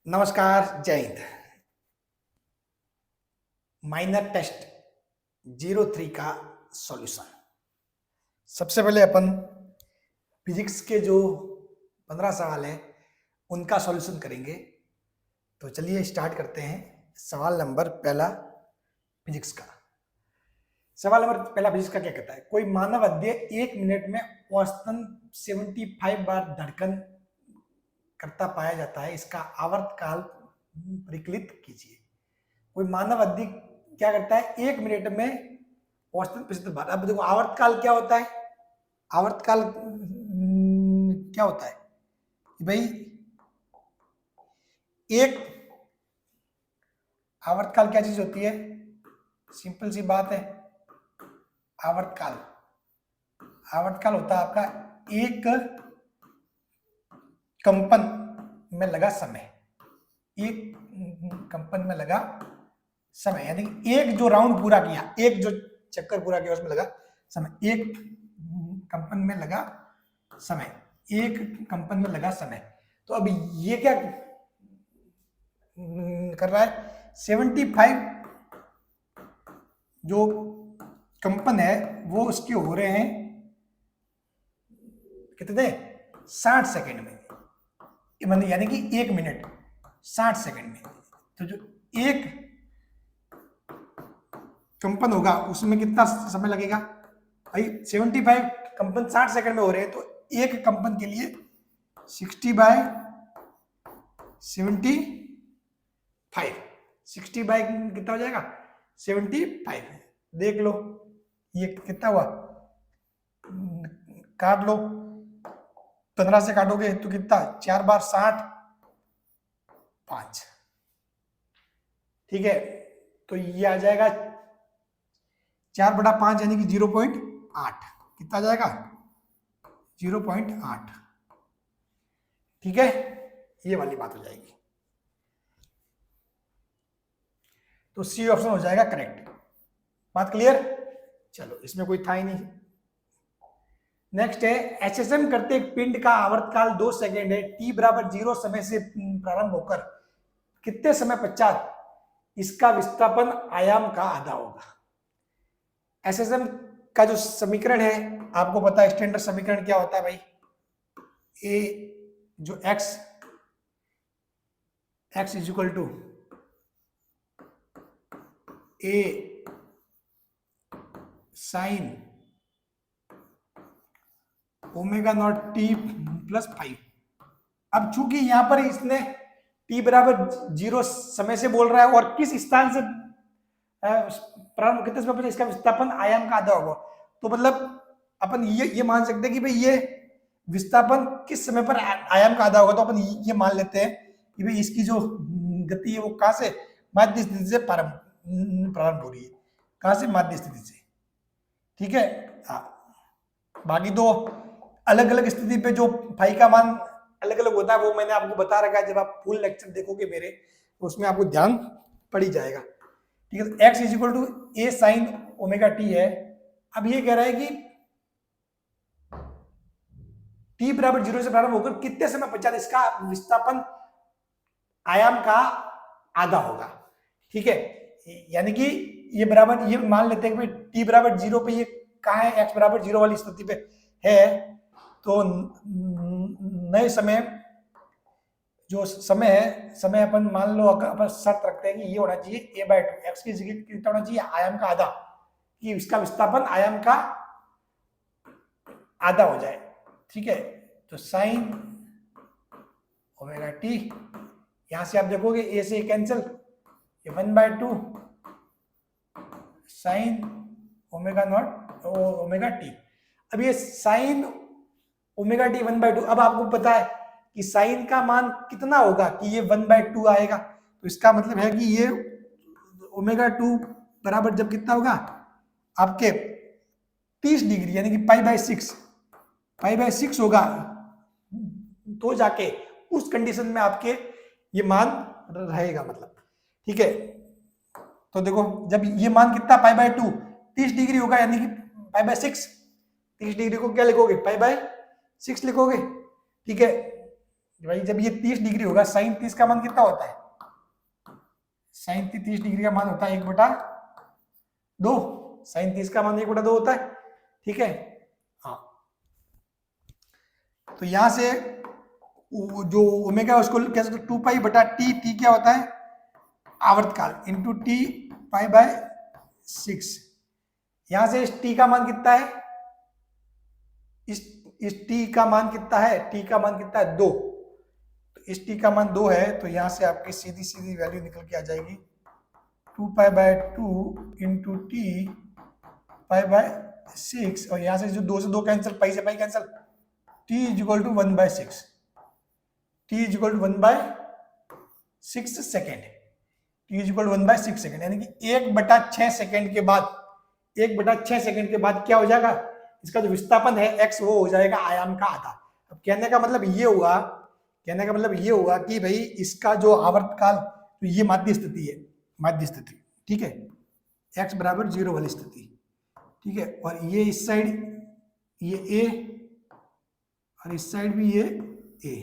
नमस्कार, जय Hind. Minor test 03 का सॉल्यूशन। सबसे पहले अपन फिजिक्स के जो 15 सवाल हैं उनका सॉल्यूशन करेंगे। तो चलिए स्टार्ट करते हैं। सवाल नंबर पहला फिजिक्स का। सवाल नंबर पहला फिजिक्स का क्या कहता है? कोई मानव अध्यय 1 मिनट में औसतन 75 बार धड़कन करता पाया जाता है। इसका आवर्तकाल परिकलित कीजिए। कोई मानव अध्यय क्या करता है? 1 मिनट में औसतन 75 बार। अब देखो आवर्तकाल क्या होता है? आवर्तकाल क्या होता है कि भाई एक आवर्तकाल क्या चीज होती है? सिंपल सी बात है। आवर्तकाल आवर्तकाल होता है आपका एक कंपन में लगा समय। एक कंपन में लगा समय यानी कि एक जो राउंड पूरा किया, एक जो चक्कर पूरा किया उसमें लगा समय। एक कंपन में लगा समय, एक कंपन में लगा समय। तो अब ये क्या कर रहा है? 75 जो कंपन है वो उसके हो रहे हैं कितने? 60 सेकंड में, यानी कि 1 मिनट 60 सेकंड में। तो जो एक कंपन होगा उसमें कितना समय लगेगा भाई? 75 कंपन 60 सेकंड में हो रहे हैं, तो एक कंपन के लिए 60/75। 60 बाय कितना हो जाएगा? 75। देख लो ये कितना हुआ, काट लो। 15 से काटोगे तो कितना? 4 बार 60, 5। ठीक है, तो ये आ जाएगा 4/5 यानी कि 0.8। कितना आ जाएगा? 0.8। ठीक है, ये वाली बात हो जाएगी। तो सी ऑप्शन हो जाएगा करेक्ट। बात क्लियर? चलो, इसमें कोई था ही नहीं। नेक्स्ट है, एचएसएम करते एक पिंड का आवर्तकाल 2 सेकेंड है। टी बराबर 0 समय से प्रारंभ होकर कितने समय पश्चात इसका विस्थापन आयाम का आधा होगा? एसएसएम का जो समीकरण है आपको पता है, स्टैंडर्ड समीकरण क्या होता है भाई? ए जो x is equal to a sine omega not t plus 5। अब चूंकि यहां पर इसने टी बराबर 0 समय से बोल रहा है और किस स्थान से प्रारंभ, कितने समय पर इसका विस्थापन आयाम का आधा होगा, तो मतलब अपन ये मान सकते हैं कि भाई ये विस्थापन किस समय पर आयाम का आधा होगा। तो अपन ये मान लेते हैं कि भाई इसकी जो गति है वो कहां से? माध्य स्थिति से प्रारंभ हो रही है। कहां से? माध्य स्थिति से। ठीक है, बाकी दो अलग अलग स्थिति पे जो फाई का मान अलग अलग होता है वो मैंने आपको बता रखा है। जब आप फुल लेक्चर देखोगे मेरे तो उसमें आपको ध्यान पड़ ही जाएगा। ठीक है, तो x is equal to a sine omega t है। अब ये कह रहा है कि टी बराबर 0 से प्रारंभ होकर कितने समय पश्चात इसका विस्थापन आयाम का आधा होगा। ठीक है, यानी कि ये बराबर, ये मान लेते हैं कि टी बराबर 0 पे ये कहाँ है? एक्स बराबर 0 वाली स्थिति पे है। तो नए समय जो समय है, समय अपन मान लो अगर अपन शर्त रखते हैं कि ये होना चाहिए a/2, एक्स की जगह कितना होना चाहिए? आयाम का आधा, कि इसका विस्थापन आयाम का आधा हो जाए। ठीक है, तो साइन ओमेगा टी, यहां से आप देखोगे ए से कैंसिल, ये 1/2 sign omega not omega T. अब ये साइन ओमेगा टी 1/2, अब आपको पता है कि साइन का मान कितना होगा कि ये 1/2 आएगा। तो इसका मतलब है कि ये ओमेगा 2 बराबर जब कितना होगा आपके 30 डिग्री यानी कि पाई/6 होगा, तो जाके उस कंडीशन में आपके ये मान रहेगा मतलब। ठीक है, तो देखो जब ये मान कितना पाई/2 30 डिग्री होगा यानी कि पाई/6। 30 डिग्री को क्या लिखोगे? पाई/6 लिखोगे। ठीक है, भाई जब ये 30 डिग्री होगा, साइन 30 का मान कितना होता है? साइन 30 डिग्री का मान होता है 1/2। साइन 30 का मान 1/2 होता है, ठीक है। हाँ, तो यहां से जो ओमेगा उसको क्या 2π/t। टी क्या होता है? आवर्तकाल इंटू टी π/6। यहां से इस टी का मान कितना है? इस टी का मान कितना है? टी का मान कितना है? 2। तो इस टी का मान 2 है, तो यहां से आपकी सीधी सीधी वैल्यू निकल के आ जाएगी 2π/2 इंटू टी π/6। और यहां से जो 2 से 2 कैंसिल, पाई से pi cancel, t is equal to 1/6। t is equal to 1/6 second. t is equal to 1/6 second, यानी कि 1/6 सेकेंड के बाद, 1/6 सेकेंड के बाद क्या हो जाएगा? इसका जो विस्थापन है x, वो हो जाएगा आयाम का आधा। अब कहने का मतलब ये हुआ, कहने का मतलब ये हुआ कि भाई इसका जो आवर्तकाल, तो ये माध्य स्थिति है, माध्य स्थिति, ठीक है, x बराबर 0 वाली स्थिति, ठीक है। और ये इस साइड ये a, और इस साइड भी ये a,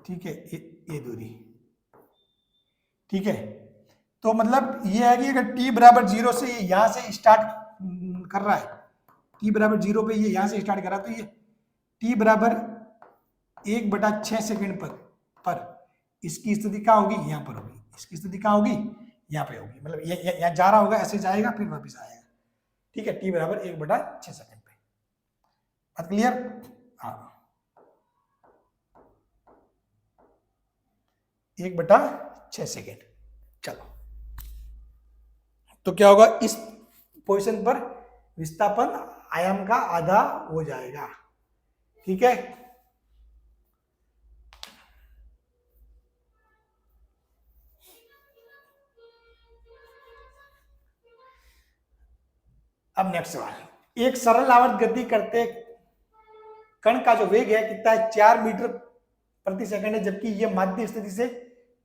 ठीक है, ए दूरी, ठीक है। तो मतलब ये है कि अगर t बराबर 0 से ये यहां से स्टार्ट कर रहा है, t बराबर 0 पे ये यहां से स्टार्ट कर रहा है, तो ये t बराबर 1/6 सेकेंड पर इसकी स्थिति कहाँ होगी? यहाँ पर होगी। इसकी स्थिति कहाँ होगी? यहाँ पे होगी। मतलब ये यहाँ जा रहा होगा, ऐसे जाएगा फिर वापस आएगा, ठीक है। t बराबर 1/6 सेकेंड पे। बात क्लियर? हाँ, 1/6 सेकेंड। चलो, तो क्या होगा? इस पोजीशन पर विस्थापन आयाम का आधा हो जाएगा, ठीक है। अब नेक्स्ट सवाल, एक सरल आवर्त गति करते कण का जो वेग है कितना है? 4 मीटर प्रति सेकंड है, जबकि यह माध्य स्थिति से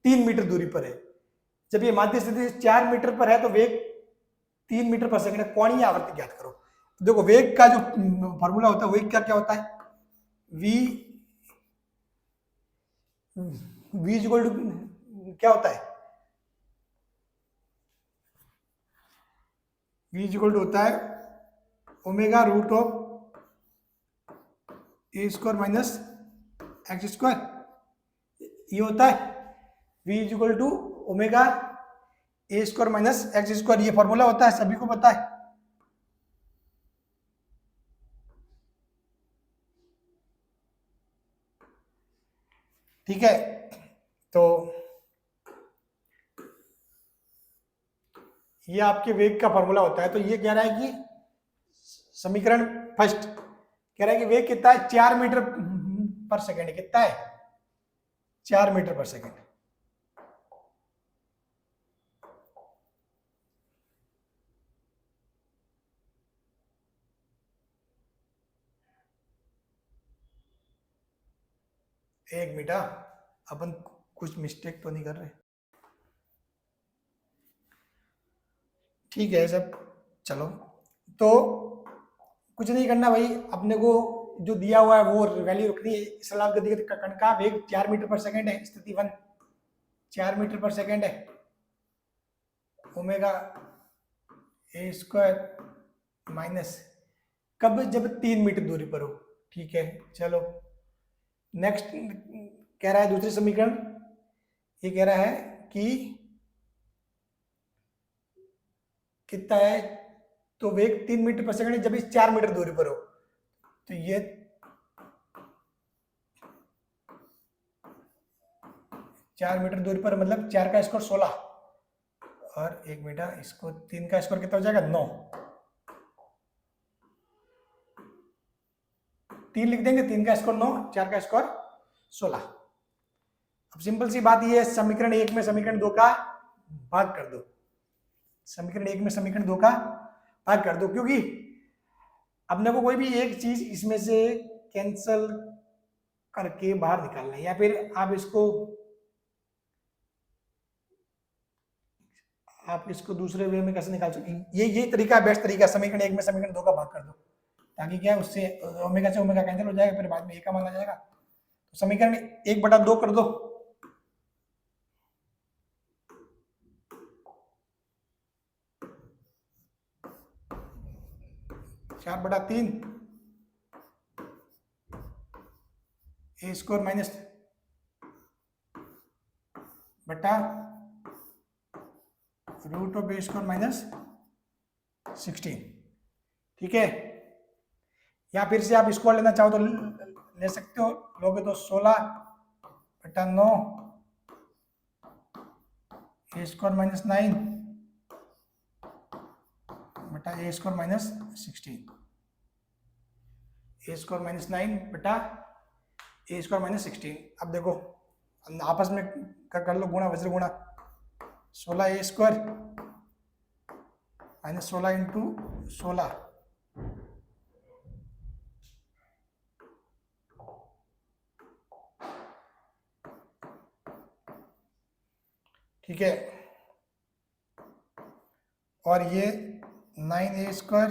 3 मीटर दूरी पर है। जब ये माध्य स्थिति से 4 मीटर पर है तो वेग 3 मीटर पर सेकंड है। कोणीय आवर्त ज्ञात करो। देखो वेग का जो फॉर्मूला होता है, वेग का क्या होता है? v इक्वल टू क्या होता है? v इक्वल टू होता है omega root of a square minus x square. ये होता है v equal to omega a square minus x square. ये फॉर्मूला होता है, सभी को पता है। ठीक है, तो ये आपके वेग का फॉर्मूला होता है। तो ये कह रहा है कि समीकरण फर्स्ट कह रहा है कि वेग कितना है? 4 मीटर पर सेकेंड। कितना है? 4 मीटर पर सेकेंड। एक मिनट, अपन कुछ मिस्टेक तो नहीं कर रहे? ठीक है सब, चलो। तो कुछ नहीं करना भाई, अपने को जो दिया हुआ है वो वैल्यू रखनी है। सलाब गति का कण का वेग 4 मीटर पर सेकेंड है, स्थिति 1 4 मीटर पर सेकेंड है। ओमेगा ए स्क्वायर माइनस, कब? जब 3 मीटर दूरी पर हो, ठीक है। चलो नेक्स्ट कह रहा है दूसरी समीकरण, ये कह रहा है कि कितना है? तो वेग 3 मीटर पर सेकंड जब इस 4 मीटर दूरी पर हो। तो ये 4 मीटर दूरी पर मतलब 4 का स्क्वायर 16, और 1 मीटर, इसको 3 का स्क्वायर कितना हो जाएगा? 9। 3 लिख देंगे, 3 का स्क्वायर 9, 4 का स्क्वायर 16। अब सिंपल सी बात ये है, समीकरण 1 में समीकरण 2 का भाग कर दो। समीकरण 1 में समीकरण 2 का भाग कर दो, क्योंकि अपने को कोई भी एक चीज इसमें से कैंसल करके बाहर निकालना है, या फिर आप इसको दूसरे वे में कैसे निकाल सकते हैं? ये तरीका बेस्ट तरीका, समीकरण 1 में समीकरण 2 का भाग कर दो, ताकि क्या है उससे ओमेगा से ओमेगा कैंसिल हो जाएगा, फिर बाद में ए का मान आ जाएगा, तो समीकरण 1/2 कर दो, चार बटा तीन ए स्क्वायर माइनस बटा root of a square minus 16। ठीक है, या फिर से आप स्क्वायर लेना चाहो तो ले सकते हो, लोगे तो 16/9 ए स्क्वायर माइनस 9 बटा ए स्क्वायर माइनस 16, ए स्क्वायर माइनस 9 बटा ए स्क्वायर माइनस 16। अब देखो आपस में कर लो गुणा, वज्र गुणा, 16 ए स्क्वायर माइनस 16 इंटू 16, ठीक है, और ये 9a स्क्वायर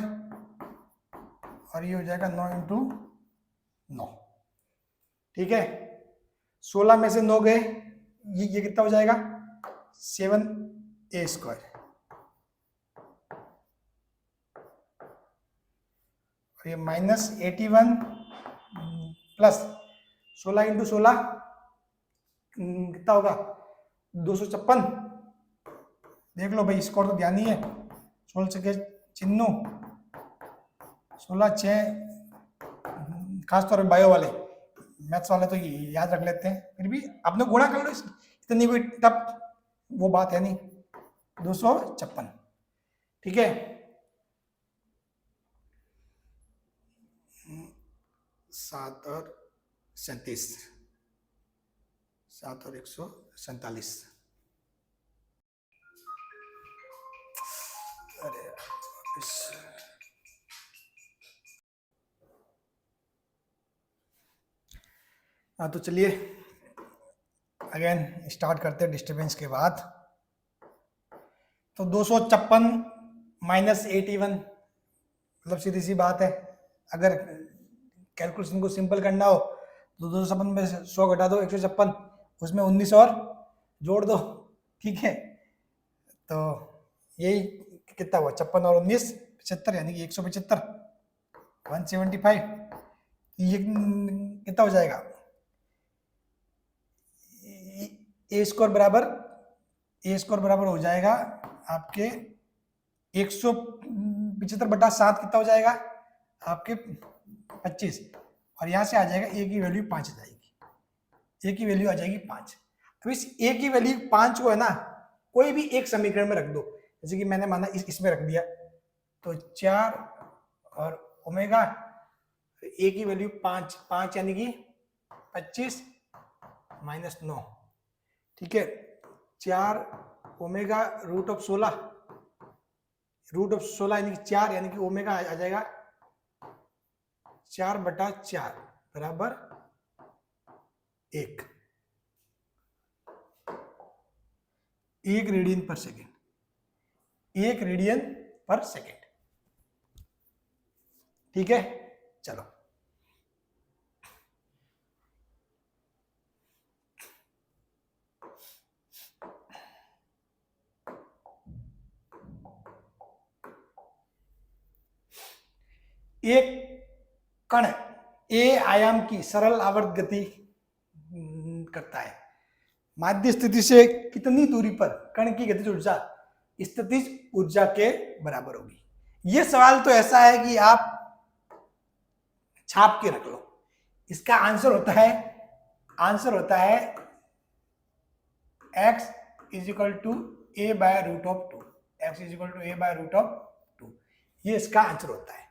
और ये हो जाएगा 9 इंटू 9। ठीक है, 16 में से 9 गए, ये कितना हो जाएगा 7a स्क्वायर, और ये माइनस 81 प्लस 16 इंटू 16 कितना होगा 256। देख लो भाई, स्कोर तो ध्यान नहीं है, 16 के चिन्नू 16 6, खासतौर पे बायो वाले, मैथ्स वाले तो याद रख लेते हैं, फिर भी आपने गुणा कर लो, इतनी कोई टफ वो बात है नहीं, 256। ठीक है, 7 और 37, 7 और 147। अरे हाँ, तो चलिए अगेन स्टार्ट करते हैं डिस्टर्बेंस के बाद। तो 256 माइनस 81, मतलब सीधी सी बात है, अगर कैलकुलेशन को सिंपल करना हो तो 256 में 100 घटा दो, 156, उसमें 19 और जोड़ दो। ठीक है, तो यही कितना हुआ, 56 और 19 75, यानी कि 175, 175। ये कितना हो जाएगा, ए स्क्वायर बराबर हो जाएगा आपके 175/7 कितना हो जाएगा आपके 25, और यहां से आ जाएगा ए की वैल्यू 5 आ जाएगी, ए की वैल्यू आ जाएगी 5। तो इस ए की वैल्यू 5 को है ना कोई भी एक समीकरण में रख दो, जैसे कि मैंने माना इसमें रख दिया, तो 4 और ओमेगा ए की वैल्यू 5 यानी कि 25 माइनस 9। ठीक है, 4 ओमेगा रूट ऑफ 16 यानी कि 4, यानी कि ओमेगा आ जाएगा 4/4 बराबर 1 रेडियन पर सेकेंड, 1 रेडियन पर सेकेंड। ठीक है, चलो एक कण ए आयाम की सरल आवर्त गति करता है, माध्य स्थिति से कितनी दूरी पर कण की गतिज ऊर्जा स्थितिज ऊर्जा के बराबर होगी। यह सवाल तो ऐसा है कि आप छाप के रख लो। इसका आंसर होता है x is equal to a by root of 2, x is equal to a by root of 2, ये इसका आंसर होता है।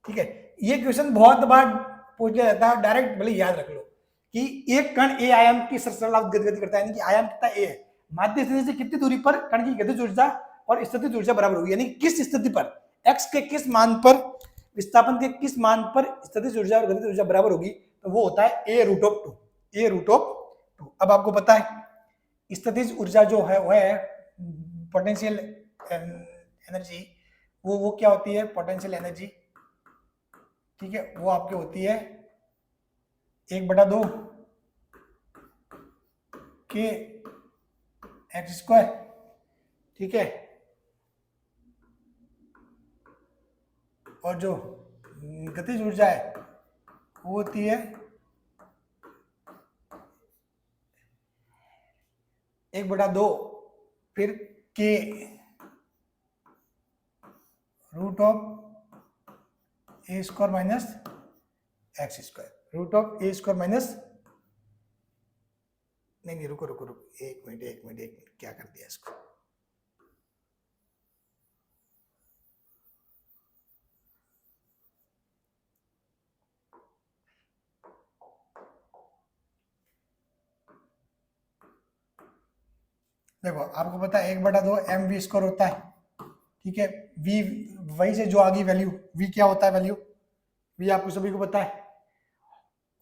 ठीक है, ये क्वेश्चन बहुत बार पूछा जाता है, डायरेक्ट भले याद रख लो कि एक कण ए आयाम की सरल गति करता है, यानी कि आयाम कितना ए है, माध्य स्थिति से कितनी दूरी पर कण की गतिज ऊर्जा और स्थितिज ऊर्जा बराबर होगी, यानी किस स्थिति पर x के किस मान पर, विस्थापन के किस मान पर स्थितिज ऊर्जा और गतिज ऊर्जा बराबर होगी, तो वो होता है a रूट ऑफ 2। अब आपको पता है स्थितिज ऊर्जा जो है वह है पोटेंशियल एनर्जी, वो क्या होती है पोटेंशियल एनर्जी। ठीक है, वो आपकी होती है 1/2 के एक्स स्क्वायर, ठीक है। और जो गतिज ऊर्जा है वो होती है 1/2 फिर के root of a square minus x square, root of a square minus, नहीं रुको रुको रुको, एक मिनट, क्या कर दिया इसको, देखो आपको पता है 1/2 एम वी स्क्वायर होता है, ठीक है। वी वही से जो आ गई वैल्यू, वी क्या होता है वैल्यू, वी आपको सभी को पता है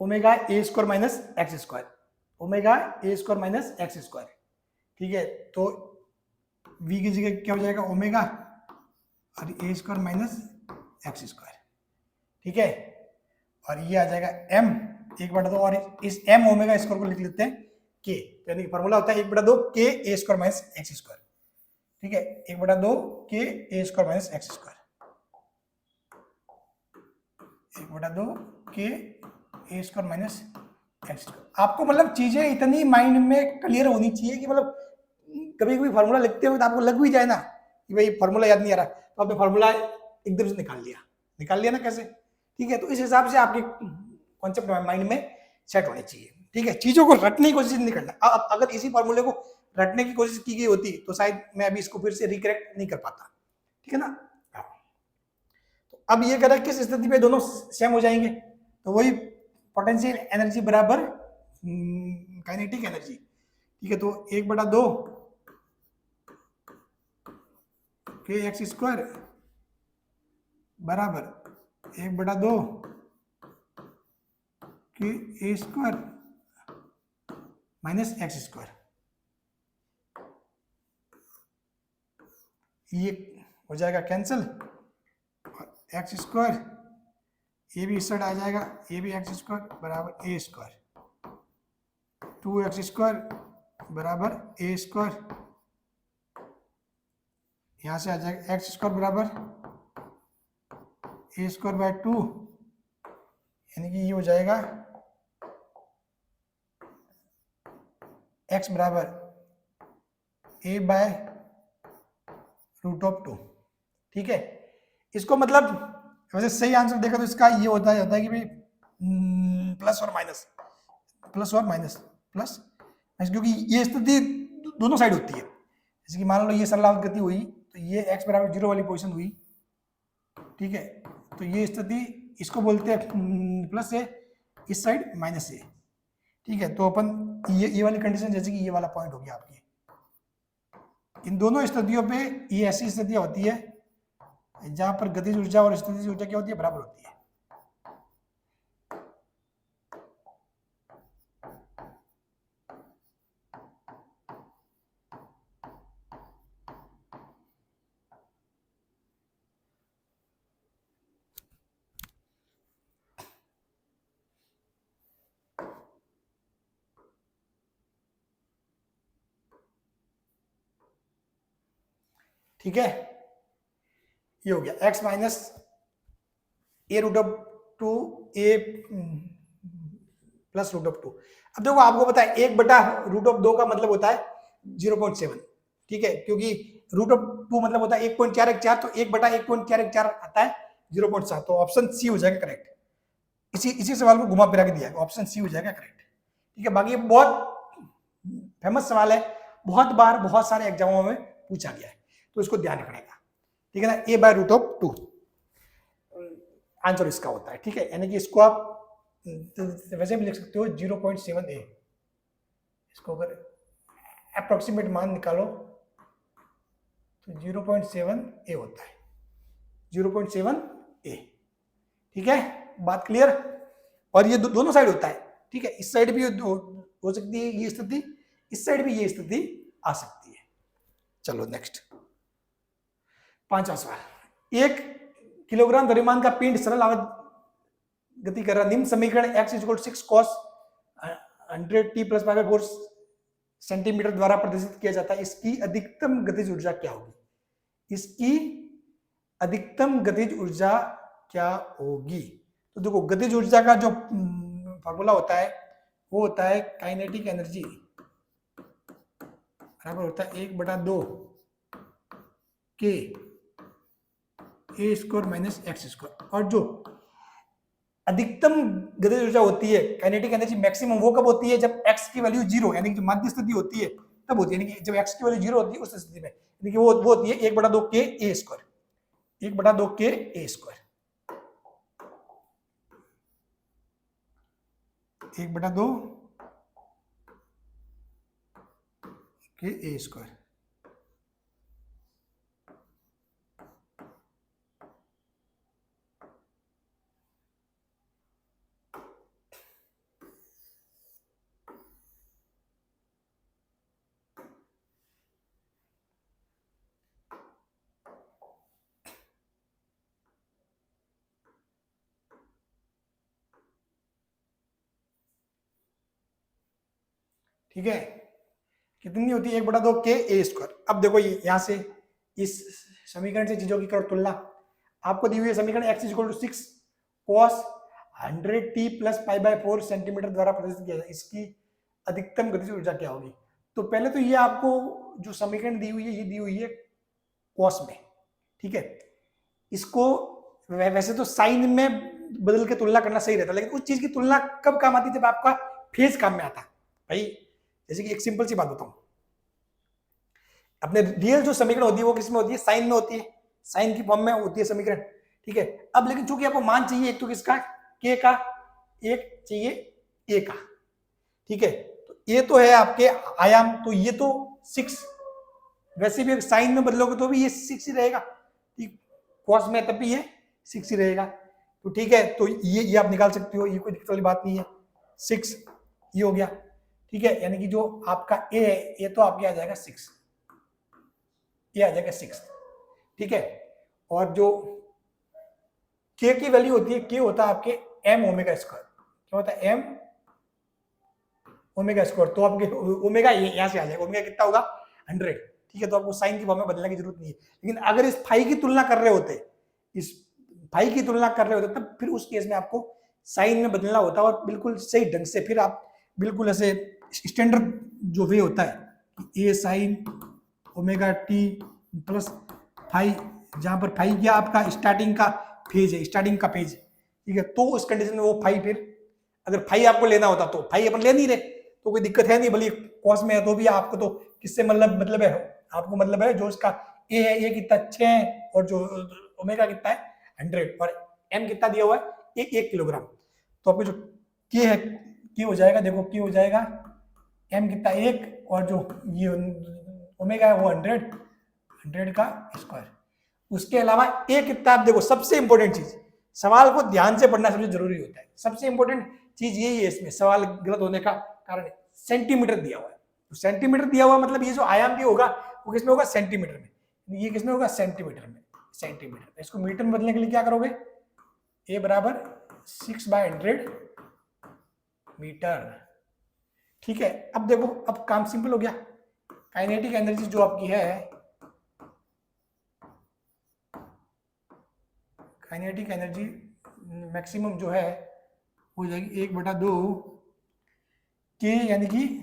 omega a square minus x square, omega a square minus x square, ठीक है। तो वी की जगह क्या हो जाएगा ओमेगा और ए स्क्वायर माइनस एक्स स्क्वायर, ठीक है। और ये आ जाएगा एम 1/2, और इस एम ओमेगा स्क्वायर को लिख लेते हैं के, यानी कि फॉर्मूला होता है 1/2 के ए स्क्वायर माइनस एक्स स्क्वायर, ठीक है। 1/2 के ए स्क्वायर माइनस एक्स स्क्वायर, 1/2 के ए स्क्वायर माइनस एक्स स्क्वायर। आपको मतलब चीजें इतनी माइंड में क्लियर होनी चाहिए कि मतलब कभी कभी फॉर्मूला लिखते हो तो आपको लग भी जाए ना कि भाई फॉर्मूला याद नहीं आ रहा, तो आपने फॉर्मूला एकदम से निकाल लिया ना कैसे, ठीक है। तो इस हिसाब से आपके कॉन्सेप्ट माइंड में सेट होने चाहिए, ठीक है। चीजों को रटने की कोशिश नहीं करना। अब अगर इसी फॉर्मूले को रटने की कोशिश की गई होती तो शायद मैं अभी इसको फिर से रिकरेक्ट नहीं कर पाता, ठीक है ना। तो अब ये करें किस स्थिति पे दोनों सेम हो जाएंगे, तो वही पोटेंशियल एनर्जी बराबर काइनेटिक एनर्जी, ठीक है। तो 1/2 के एक्स स्क्वायर बराबर 1/2 के ए स्क्वायर माइनस एक्स स्क्वायर, ये हो जाएगा कैंसिल, और एक्स स्क्वायर ये भी इस साइड आ जाएगा, ये भी एक्स स्क्वायर बराबर ए स्क्वायर, 2x स्क्वायर बराबर ए स्क्वायर, यहां से आ जाएगा एक्स स्क्वायर बराबर ए स्क्वायर बाय 2, यानी कि ये हो जाएगा x बराबर a बाय रूट ऑफ 2, ठीक है। इसको मतलब वैसे सही आंसर देखा तो इसका ये होता है कि भाई प्लस और माइनस प्लस, क्योंकि ये स्थिति दोनों साइड होती है। जैसे कि मान लो ये सरलावत गति हुई तो ये x बराबर 0 वाली पोजीशन हुई, ठीक है। तो ये स्थिति इसको बोलते हैं प्लस ए, इस साइड माइनस ए, ठीक है। तो अपन ये वाली कंडीशन जैसे कि ये वाला पॉइंट हो गया आपकी, इन दोनों स्थितियों पे ये ऐसी स्थितियां होती है जहां पर गतिज ऊर्जा और स्थितिज ऊर्जा क्या होती है बराबर होती है। ठीक है, ये हो गया x minus a root of 2 a plus root of 2। अब देखो आपको पता है 1/√2 का मतलब होता है 0.7, ठीक है, क्योंकि रूट ऑफ 2 मतलब होता है 1.414, तो 1/1.414 आता है 0.7, तो ऑप्शन सी हो जाएगा करेक्ट। इसी सवाल को घुमा फिरा के दिया है, ऑप्शन सी हो जाएगा करेक्ट, ठीक है। बाकी ये बहुत फेमस सवाल है, बहुत बार बहुत सारे एग्जामों में पूछा गया है, तो इसको ध्यान रखने का, ठीक है ना। a/√2 आंसर इसका होता है, ठीक है। यानी कि इसको आप वैसे भी लिख सकते हो 0.7a, इसको अगर अप्रोक्सीमेट मान निकालो तो 0.7a होता है, 0.7a, ठीक है। बात क्लियर। और ये दोनों साइड होता है, ठीक है। इस साइड भी हो सकती है ये स्थिति, इस साइड भी ये स्थिति आ सकती है। चलो नेक्स्ट, 5वां सवाल। 1 किलोग्राम द्रव्यमान का पिंड सरल आवर्त गति कर रहा, निम्न समीकरण x = 6 cos 100t + π/4 सेंटीमीटर द्वारा प्रदर्शित किया जाता है, इसकी अधिकतम गतिज ऊर्जा क्या होगी? इसकी अधिकतम गतिज ऊर्जा क्या होगी? तो देखो गतिज ऊर्जा का जो फॉर्मूला होता है वो होता है काइनेटिक एनर्जी बराबर होता है 1/2 के ए स्क्वायर माइनस एक्स स्क्वायर। और जो अधिकतम गतिज ऊर्जा होती है काइनेटिक एनर्जी मैक्सिमम, वो कब होती है? जब एक्स की वैल्यू 0 यानी कि जो मध्य स्थिति होती है तब होती है, यानी कि जब एक्स की वैल्यू 0 होती है उस स्थिति में, यानी कि वो होती है 1/2 के ए स्क्वायर, 1/2 के ए स्क्वायर, 1/2 के ए स्क्वायर। ठीक है, कितनी होती है? 1/2 के ए स्क्वायर। अब देखो ये यहां से इस समीकरण से चीजों की करो तुलना। आपको दी हुई है समीकरण x = 6 cos 100t + π/4 सेंटीमीटर द्वारा प्रदर्शित किया जाए, इसकी अधिकतम गतिज ऊर्जा क्या होगी? तो पहले तो ये आपको जो समीकरण दी हुई है ये दी हुई है कॉस में, ठीक है। इसको वैसे तो साइन में बदल के तुलना करना सही रहता, लेकिन उस चीज की तुलना कब काम आती है? जब आपका फेज काम में आता भाई। जैसे कि एक सिंपल सी बात बताऊं, अपने रियल जो समीकरण होती है वो किस में होती है? साइन में होती है, साइन की फॉर्म में होती है समीकरण, ठीक है। अब लेकिन चूंकि आपको मान चाहिए एक तो किसका? के का, एक चाहिए ए का, ठीक है। तो ये तो है आपके आयाम, तो ये तो 6, वैसे भी साइन में बदलोगे तो भी ये 6 ही रहेगा, ठीक। कॉस में तब भी ये 6 ही रहेगा, तो ठीक है। तो ये आप निकाल सकते हो, ये कोई दिक्कत वाली बात नहीं है। 6 ये हो गया, ठीक है। यानी कि जो आपका ए है ये तो आपके आ जाएगा 6, ये आ जाएगा 6, ठीक है। और जो के की वैल्यू होती है, के होता है आपके m ओमेगा स्क्वायर, क्या होता है? m omega square. तो आपके ओमेगा यहां से आ जाएगा, ओमेगा कितना होगा? 100, ठीक है। तो आपको साइन की फॉर्म में बदलने की जरूरत नहीं है। लेकिन अगर इस फाई की तुलना कर रहे होते, इस फाई की तुलना कर रहे होते, तब फिर उस केस में आपको साइन में बदलना होता है, और बिल्कुल सही ढंग से फिर आप बिल्कुल ऐसे स्टैंडर्ड जो वे होता है A sine omega T plus phi, जहां पर फाई क्या आपका स्टार्टिंग का फेज है, स्टार्टिंग का फेज, ठीक है। तो उस कंडीशन में वो फाई, फिर अगर फाई आपको लेना होता तो फाई अपन ले नहीं रहे तो कोई दिक्कत है नहीं, भले कॉस में है तो भी आपको तो किससे मतलब है? आपको मतलब है जो इसका ए है ये कितना 6 है, और जो ओमेगा कितना है 100, और एम कितना दिया हुआ है 1 किलोग्राम। तो आपको जो के है के हो जाएगा, देखो के हो जाएगा एम कितना 1, और जो ये ओमेगा है वो 100 का स्क्वायर। उसके अलावा ए कितना, आप देखो सबसे इंपॉर्टेंट चीज, सवाल को ध्यान से पढ़ना सबसे जरूरी होता है। सबसे इंपॉर्टेंट चीज यही है इसमें सवाल गलत होने का कारण, सेंटीमीटर दिया हुआ है। तो सेंटीमीटर दिया हुआ मतलब ये जो आयाम भी होगा वो किसमें होगा? सेंटीमीटर में। ये किसमें होगा? सेंटीमीटर में, सेंटीमीटर। इसको मीटर में बदलने के लिए क्या करोगे? ए बराबर 6/100 मीटर, ठीक है। अब देखो, अब काम सिंपल हो गया। काइनेटिक एनर्जी जो आपकी है, काइनेटिक एनर्जी मैक्सिमम जो है हो जाएगी 1/2 के, यानी कि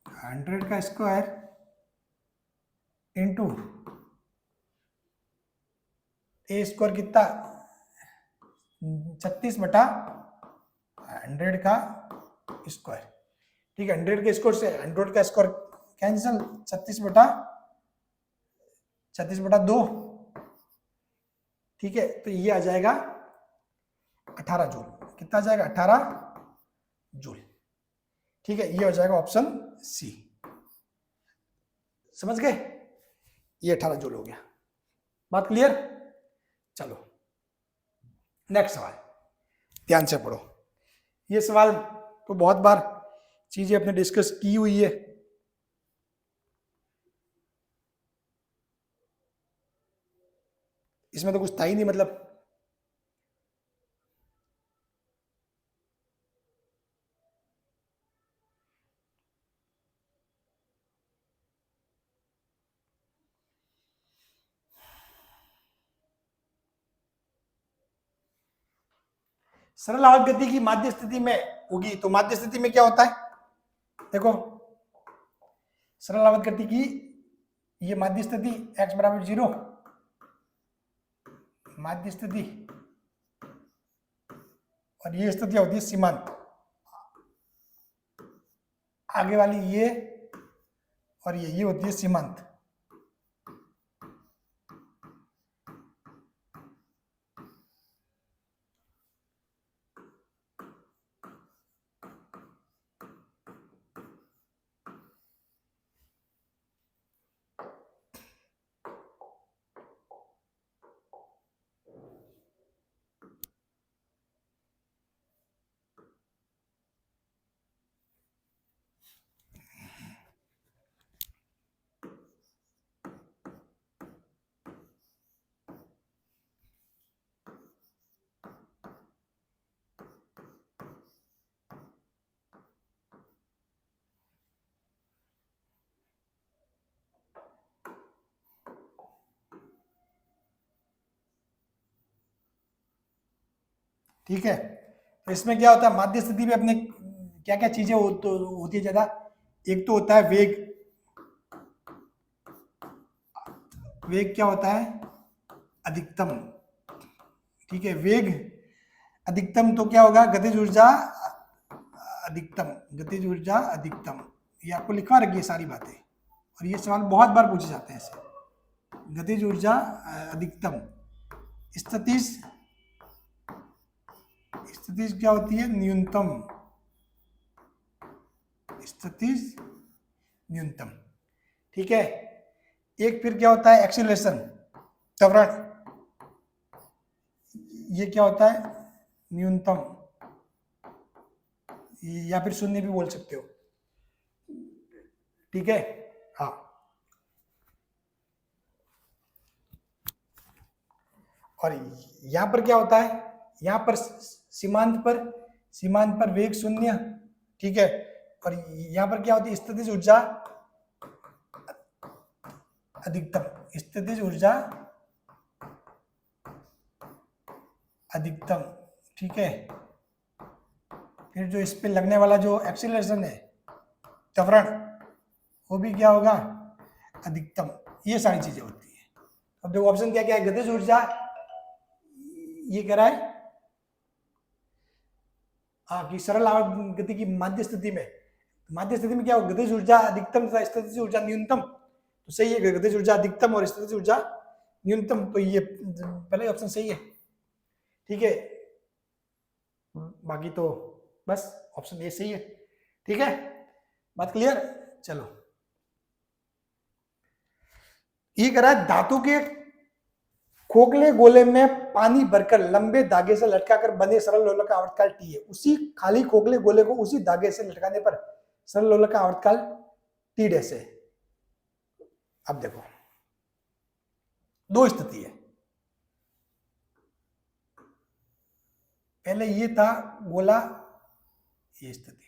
100 का स्क्वायर इंटू ए स्क्वायर कितना 36/100 का स्क्वायर, ठीक है। 100 के स्क्वायर से 100 का स्क्वायर कैंसिल, 36/2, ठीक है। तो ये आ जाएगा 18 जूल। कितना आ जाएगा? 18 जूल, ठीक है। ये हो जाएगा ऑप्शन सी। समझ गए? ये 18 जूल हो गया। बात क्लियर? चलो नेक्स्ट सवाल ध्यान से पढ़ो। ये सवाल तो बहुत बार चीजें अपने डिस्कस की हुई है, इसमें तो कुछ था ही नहीं, मतलब सरल आवर्त गति की माध्य स्थिति में होगी, तो माध्य स्थिति में क्या होता है, देखो सरल आवर्त गति की ये माध्य स्थिति x बराबर 0, माध्य स्थिति, और ये स्थिति होती है सीमांत, आगे वाली ये और ये होती है सीमांत। ठीक है, तो इसमें क्या होता है, माध्य स्थिति में अपने क्या क्या चीजें होती है ज्यादा, एक तो होता है वेग, वेग क्या होता है, अधिकतम, ठीक है, वेग अधिकतम, तो क्या होगा, गतिज ऊर्जा अधिकतम, गतिज ऊर्जा अधिकतम, ये आपको लिखवा रखिए सारी बातें, और ये सवाल बहुत बार पूछे जाते हैं ऐसे, गतिज ऊर्जा अधिकतम, स्थितिज, स्थितिज क्या होती है, न्यूनतम, स्थितिज न्यूनतम, ठीक है। एक फिर क्या होता है, एक्सीलरेशन, त्वरण, ये क्या होता है, न्यूनतम, या फिर शून्य भी बोल सकते हो, ठीक है। हाँ, और यहां पर क्या होता है, यहां पर सीमांत पर वेग शून्य, ठीक है, और यहां पर क्या होती है, स्थितिज ऊर्जा अधिकतम, स्थितिज ऊर्जा अधिकतम, ठीक है। फिर जो इस पे लगने वाला जो एक्सीलरेशन है, त्वरण, वो भी क्या होगा, अधिकतम, ये सारी चीजें होती है। अब देखो ऑप्शन क्या क्या है, गतिज ऊर्जा, ये कह रहा है कि सरल आवर्त गति की माध्य स्थिति में क्या होगा, गतिज ऊर्जा अधिकतम तथा स्थितिज ऊर्जा न्यूनतम, तो सही है, गतिज ऊर्जा अधिकतम और स्थितिज ऊर्जा न्यूनतम, तो ये पहले ऑप्शन सही है, ठीक है। बाकी तो बस ऑप्शन ए सही है, ठीक है, बात क्लियर। चलो, ये कह रहा है धातु के खोखले गोले में पानी भरकर लंबे धागे से लटकाकर बने सरल लोलक का आवर्तकाल टी है, उसी खाली खोखले गोले को उसी धागे से लटकाने पर सरल लोलक का आवर्तकाल टी डैश है। अब देखो दो स्थिति है, पहले ये था गोला, ये स्थिति,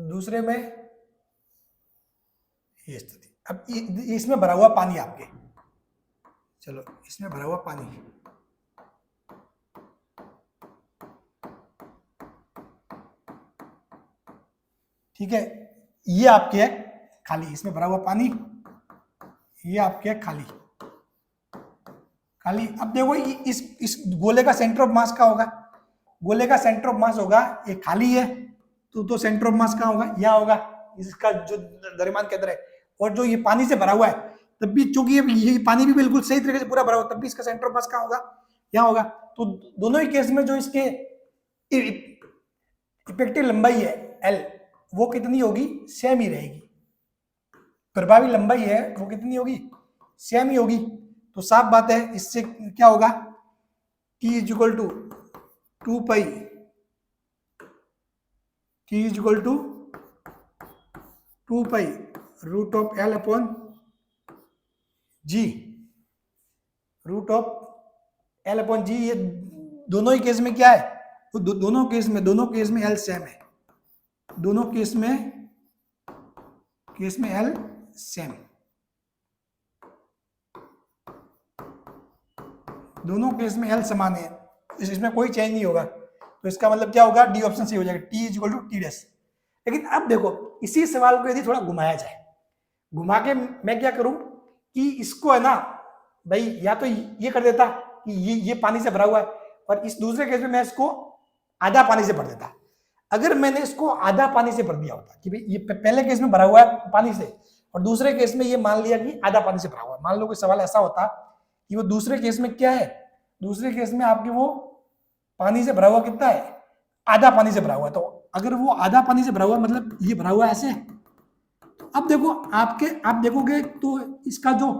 दूसरे में ये स्थिति। अब इसमें भरा हुआ पानी आपके, चलो इसमें भरा हुआ पानी, ठीक है, ये आपके है खाली, इसमें भरा हुआ पानी, ये आपके है खाली। अब देखो इस गोले का सेंटर ऑफ मास का होगा, गोले का सेंटर ऑफ मास होगा, ये खाली है तो सेंटर ऑफ मास कहाँ होगा, यहाँ होगा, इसका जो द्रव्यमान केंद्र है, और जो ये पानी से भरा हुआ है, तब भी चूंकि ये पानी भी बिल्कुल सही तरीके से पूरा भरा हुआ, तब भी इसका सेंटर ऑफ मास कहाँ होगा, यहाँ होगा। तो दोनों ही केस में जो इसके इफेक्टिव लंबाई है एल, वो कितनी होगी, सेम ही रहेगी, प्रभावी लंबाई है वो कितनी होगी, सेम ही होगी। तो साफ बात है, इससे क्या होगा, T is equal to 2 pi, T is equal to 2 pi root of L upon G, root of L upon G। ये दोनों ही केस में क्या है, तो दोनों केस में L सेम है, दोनों केस में L सेम, दोनों केस में L समान है, इसमें कोई चेंज नहीं होगा, तो इसका मतलब क्या होगा, डी ऑप्शन सी हो जाएगा, t is equal to t dash. लेकिन अब देखो इसी सवाल को यदि थोड़ा घुमाया जाए, घुमा के मैं क्या करूं कि इसको है ना भाई, या तो ये कर देता कि ये पानी से भरा हुआ है, और इस दूसरे केस में मैं इसको आधा पानी से भर देता। अगर मैंने इसको आधा पानी से भर दिया होता कि भाई ये पहले केस में भरा हुआ है पानी से, और दूसरे केस में ये मान लिया कि आधा पानी से भरा हुआ है, मान लो कोई सवाल ऐसा होता कि वो दूसरे केस में क्या है, दूसरे केस में आपके वो पानी से भरा हुआ कितना है, आधा पानी से भरा हुआ है। तो अगर वो आधा पानी से भरा हुआ मतलब ये भरा हुआ है ऐसे, तो अब देखो आप देखोगे तो इसका जो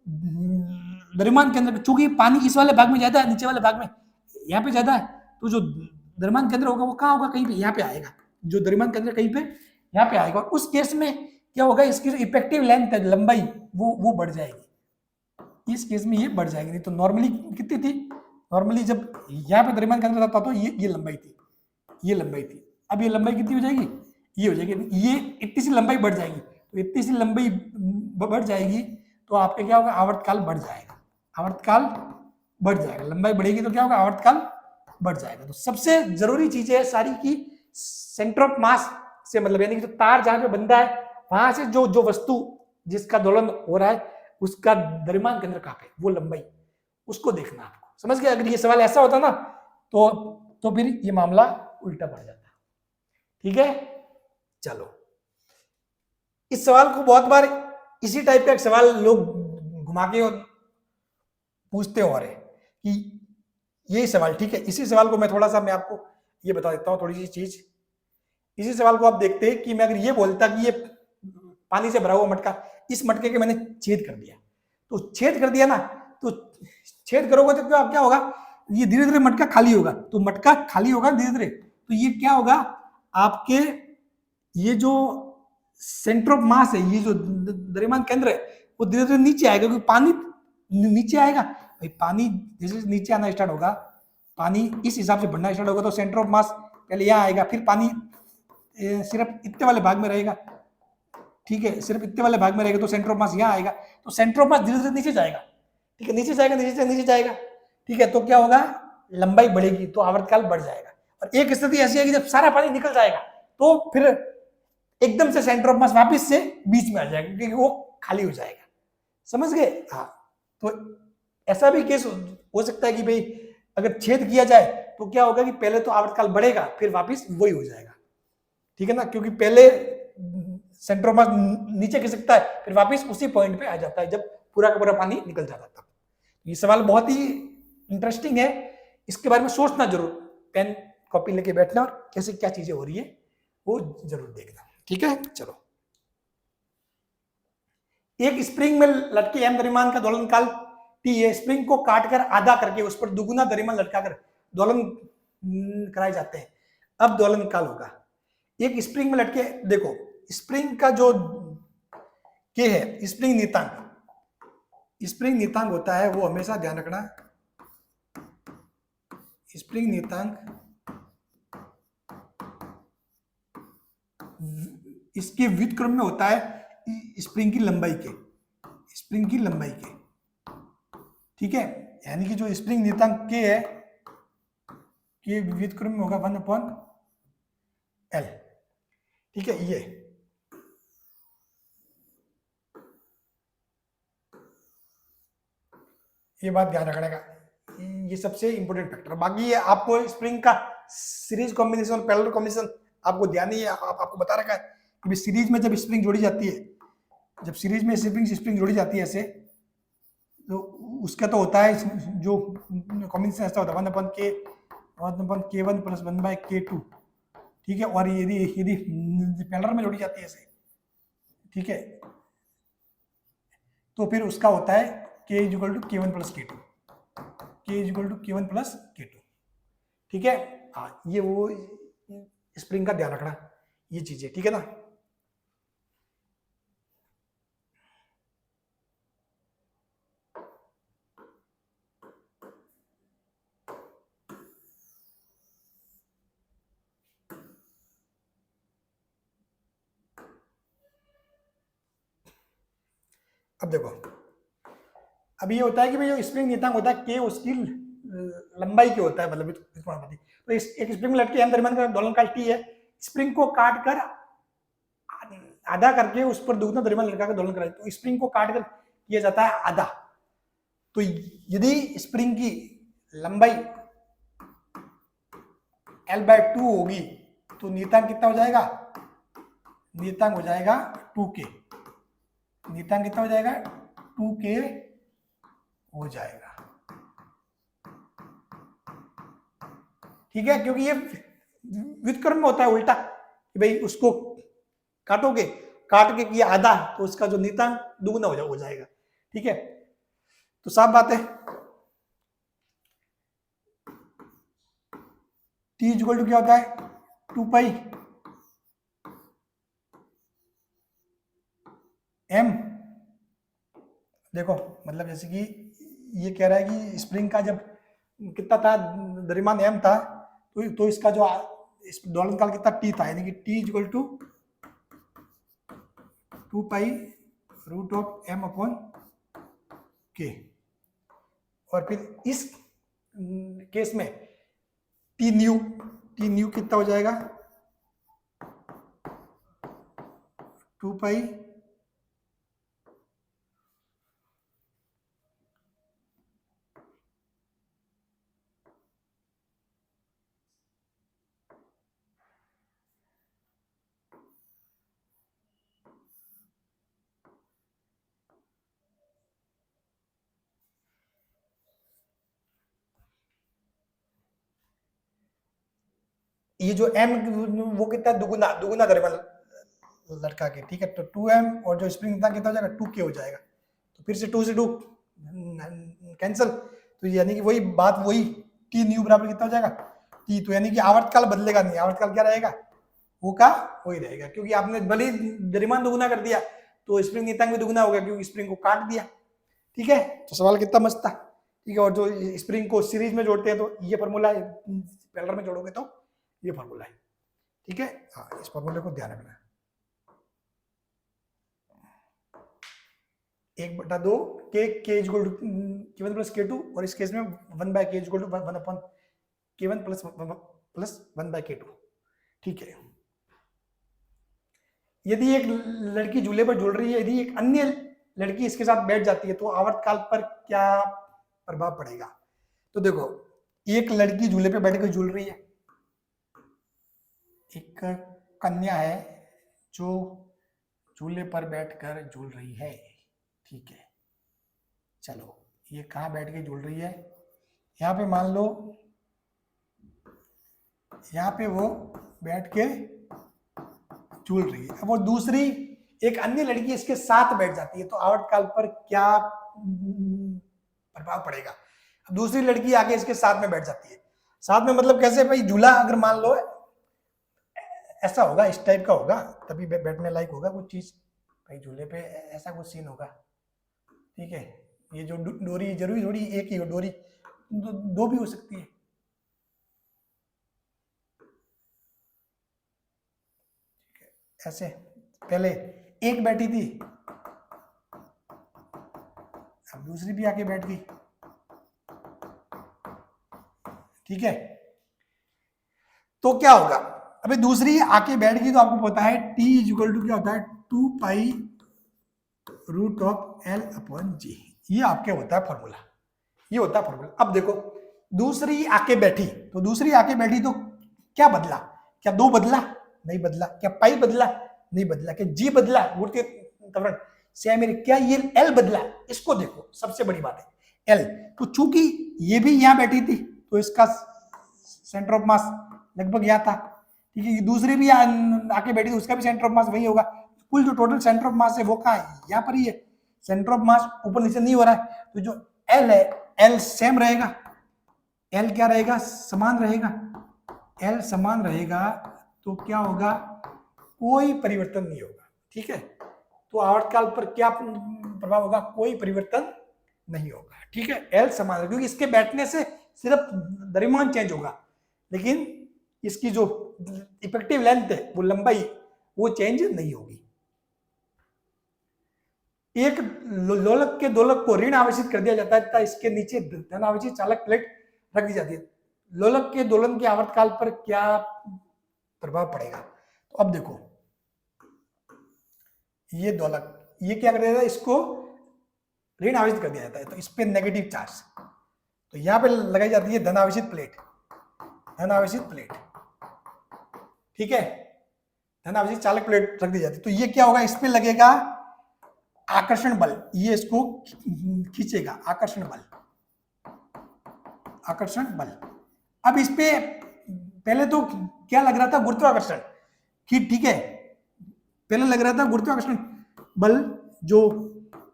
द्रव्यमान केंद्र, चूंकि पानी इस वाले भाग में ज्यादा है, नीचे वाले भाग में यहाँ पे ज्यादा है, तो जो द्रव्यमान केंद्र होगा वो कहाँ होगा, कहीं पे यहाँ पे आएगा, जो द्रव्यमान केंद्र कहीं पे यहाँ पे आएगा। और उस केस में क्या होगा, इसकी जो इफेक्टिव लेंथ है, लंबाई, वो बढ़ जाएगी। इस केस में ये बढ़ जाएगी। नहीं तो नॉर्मली कितनी थी, नॉर्मली जब यहाँ पे द्रव्यमान केंद्र था तो ये लंबाई थी, ये लंबाई थी। अब ये लंबाई कितनी हो जाएगी, ये हो जाएगी, ये इतनी सी लंबाई बढ़ जाएगी। तो इतनी सी लंबाई बढ़ जाएगी तो आपका क्या होगा, आवर्तकाल बढ़ जाएगा, आवर्तकाल बढ़ जाएगा। लंबाई बढ़ेगी तो क्या होगा, आवर्तकाल बढ़ जाएगा। तो सबसे जरूरी चीज है सारी की सेंटर ऑफ मास से मतलब, यानी कि जो तार जहां पे बंधा है वहां से जो वस्तु जिसका दोलन हो रहा है उसका द्रव्यमान केंद्र कहां पे, वो लंबाई, उसको देखना आपको। समझ गए? अगर ये सवाल ऐसा होता ना तो फिर ये मामला उल्टा पड़ जाता। ठीक है, चलो इस सवाल को बहुत बार इसी टाइप का एक सवाल लोग घुमा के और पूछते हो रहे कि यही सवाल, ठीक है। इसी सवाल को मैं थोड़ा सा मैं आपको ये बता देता हूँ थोड़ी सी चीज। इसी सवाल को आप देखते हैं कि मैं अगर ये बोलता कि ये पानी से भरा हुआ मटका, इस मटके के मैंने छेद कर दिया, तो छेद कर दिया ना, तो छेद करोगे तो क्या होगा, ये धीरे धीरे मटका खाली होगा, तो मटका खाली होगा धीरे धीरे, तो ये क्या होगा, आपके ये जो सेंटर ऑफ मास है, ये जो द्रव्यमान केंद्र है, वो धीरे धीरे नीचे आएगा, क्योंकि पानी नीचे आएगा। भाई पानी जैसे नीचे आना स्टार्ट होगा, पानी इस हिसाब से बढ़ना स्टार्ट होगा, तो सेंटर ऑफ मास पहले यहाँ आएगा, फिर पानी सिर्फ इतने वाले भाग में रहेगा, ठीक है, सिर्फ इतने वाले भाग में रहेगा, तो सेंटर ऑफ मास यहाँ आएगा, तो सेंटर ऑफ मास धीरे धीरे नीचे जाएगा, ठीक है, नीचे जाएगा, नीचे जाएगा, ठीक है। तो क्या होगा, लंबाई बढ़ेगी, तो आवर्तकाल बढ़ जाएगा। और एक स्थिति ऐसी है कि जब सारा पानी निकल जाएगा तो फिर एकदम से सेंटर ऑफ मास वापस से बीच में आ जाएगा, क्योंकि वो खाली हो जाएगा। समझ गए? हाँ, तो ऐसा भी केस हो सकता है कि भाई अगर छेद किया जाए तो क्या होगा कि पहले तो आवर्तकाल बढ़ेगा, फिर वापस वही हो जाएगा, ठीक है ना, क्योंकि पहले सेंटर ऑफ मास नीचे खिसकता है, फिर वापस उसी पॉइंट पे आ जाता है जब पूरा का पूरा पानी निकल जाता है। ये सवाल बहुत ही इंटरेस्टिंग है, इसके बारे में सोचना जरूर, पेन कॉपी लेके बैठना और कैसे क्या चीजें हो रही है वो जरूर देखना, ठीक है। चलो, एक स्प्रिंग में लटके एम द्रव्यमान का दोलन काल टी है, स्प्रिंग को काटकर आधा करके उस पर दुगुना द्रव्यमान लटकाकर दोलन कराए जाते हैं। अब दोलन काल होगा। एक स्प्रिंग में लटके, देखो स्प्रिंग का जो के है, स्प्रिंग नियतांक होता है, वो हमेशा ध्यान रखना, स्प्रिंग नियतांक इसके व्युत्क्रम में होता है स्प्रिंग की लंबाई के, ठीक है, यानी कि जो स्प्रिंग नियतांक के है, के व्युत्क्रम में होगा 1/L, ठीक है। ये बात ध्यान रखने का, ये सबसे इंपॉर्टेंट फैक्टर। बाकी ये आपको स्प्रिंग का सीरीज कॉम्बिनेशन, पैरेलल कॉम्बिनेशन आपको ध्यान नहीं है, आपको बता रखा है कि सीरीज में जब स्प्रिंग जोड़ी जाती है, जब सीरीज में स्प्रिंग जोड़ी जाती है ऐसे, तो उसका तो होता है जो कॉम्बिनेशन ऐसा होता है 1/K1 + 1/K2, ठीक है। और यदि पैरेलल में जोड़ी जाती है ऐसे, ठीक है, तो फिर उसका होता है K = K1 + K2, ठीक है। हाँ, ये वो स्प्रिंग का ध्यान रखना, ये चीजें, ठीक है ना। अब देखो, अब ये होता है कि भाई जो स्प्रिंग नियतांक होता है K उसकी लंबाई के होता है, मतलब व्युत्क्रमानुपाती। तो इस एक स्प्रिंग में लटके m द्रव्यमान का दोलनकाल t है, स्प्रिंग को काट कर आधा करके उस पर दुगना द्रव्यमान लटका कर दोलन कराए, तो स्प्रिंग को काट कर किया जाता है आधा। तो यदि स्प्रिंग की लंबाई L/2 होगी तो नियतांक कितना हो जाएगा, नियतांक हो जाएगा 2k, नियतांक कितना हो जाएगा 2k हो जाएगा। ठीक है, क्योंकि ये व्युत्क्रम में होता है उल्टा कि भाई उसको काटोगे, काट के किया आधा तो उसका जो नियतांक दुगना हो जाएगा। ठीक है, तो साफ बात है। t इक्वल टू क्या होता है 2 पाई m। देखो मतलब जैसे कि ये कह रहा है कि स्प्रिंग का जब कितना था द्रव्यमान m था, तो इसका जो इस दोलन काल कितना t था, यानी कि t equal to 2 pi root of m upon k। और फिर इस केस में t न्यू कितना हो जाएगा 2 पाई ये जो m वो कितना दुगुना द्रव्यमान लटका के, ठीक है, तो 2m और जो स्प्रिंग था कितना हो जाएगा 2k हो जाएगा। तो फिर से 2 से 2 कैंसिल, तो यानी कि वही बात वही t न्यू बराबर कितना हो जाएगा t। तो यानी कि आवर्तकाल बदलेगा नहीं, आवर्तकाल क्या रहेगा वो का वही रहेगा, क्योंकि आपने भले ही द्रव्यमान दुगुना कर दिया तो स्प्रिंग नियतांक भी दुगुना हो गया क्योंकि स्प्रिंग को काट दिया। ठीक है, तो सवाल कितना मस्त था। ठीक है, और जो स्प्रिंग को सीरीज में जोड़ते हैं तो ये फॉर्मूला पैरेलल में जोड़ोगे तो ये फॉर्मूला है। ठीक है, हाँ, इस फॉर्मूले को ध्यान रखना है। 1/2 k equal to k1 plus k2, और इस केस में 1/k equal to 1 upon k1 plus 1/k2। ठीक है, यदि एक लड़की झूले पर झूल रही है, यदि एक अन्य लड़की इसके साथ बैठ जाती है तो आवर्तकाल पर क्या प्रभाव पड़ेगा। तो देखो, एक लड़की झूले पे बैठ कर झूल रही है, एक कन्या है जो झूले पर बैठकर झूल रही है। ठीक है, चलो ये कहाँ बैठ के झूल रही है, यहाँ पे मान लो यहाँ पे वो बैठ के झूल रही है। अब वो दूसरी एक अन्य लड़की इसके साथ बैठ जाती है तो आवर्तकाल पर क्या प्रभाव पड़ेगा। अब दूसरी लड़की आगे इसके साथ में बैठ जाती है, साथ में मतलब कैसे भाई, झूला अगर मान लो ऐसा होगा, इस टाइप का होगा, तभी बैठने लायक होगा कुछ चीज भाई, झूले पे ऐसा कुछ सीन होगा। ठीक है, ये जो डोरी जरूरी थोड़ी एक ही हो, डोरी दो भी हो सकती है। ऐसे पहले एक बैठी थी, अब दूसरी भी आके बैठ गई। ठीक है, तो क्या होगा, अभी दूसरी आके बैठ गई तो आपको पता है t इक्वल टू क्या होता है 2 pi root of l upon G. ये आपके होता है फॉर्मूला, ये होता है फॉर्मूला। अब देखो दूसरी आके बैठी, तो दूसरी आके बैठी तो क्या बदला, क्या 2 बदला, नहीं बदला, क्या पाई बदला, नहीं बदला, क्या जी बदला, गुणती त्वरण से मेरे, क्या ये l बदला। इसको देखो, सबसे बड़ी बात है l, तो चूंकि ये भी यहां बैठी थी तो इसका सेंटर ऑफ मास लगभग यहां था। ठीक है, दूसरी भी आके बैठी, उसका भी सेंटर ऑफ मास वही होगा। कुल जो टोटल सेंटर ऑफ मास है वो कहाँ है, यहाँ पर ही है। सेंटर ऑफ मास ऊपर नीचे नहीं हो रहा है, तो जो एल है एल सेम रहेगा, एल क्या रहेगा, समान रहेगा। एल समान रहेगा तो क्या होगा, कोई परिवर्तन नहीं होगा। ठीक है, तो आवर्तकाल पर क्या प्रभाव होगा, कोई परिवर्तन नहीं होगा। ठीक है, एल समान, क्योंकि इसके बैठने से सिर्फ द्रव्यमान चेंज होगा, लेकिन इसकी जो इफेक्टिव लेंथ है, वो लंबाई, वो चेंज नहीं होगी। एक लोलक के दोलक को ऋण आवेशित कर दिया जाता है तथा इसके नीचे धन आवेशित चालक प्लेट रख दी जाती है। लोलक के दोलन के आवर्तकाल पर क्या प्रभाव पड़ेगा? तो अब देखो, ये दोलक, ये क्या कर दिया जाता है, इसको ऋण आवेशित कर दिया जाता है, तो इस पे नेगेटिव चार्ज, तो यहां पे लगाई जाती है धनावेशित प्लेट, धनावेशित प्लेट, ठीक है, धनावेशित चालक प्लेट रख दी जाती है। तो ये क्या होगा, इस पे लगेगा आकर्षण बल, ये इसको खींचेगा, आकर्षण बल, आकर्षण बल। अब इस पे पहले तो क्या लग रहा था, गुरुत्वाकर्षण, कि ठीक है, पहले लग रहा था गुरुत्वाकर्षण बल जो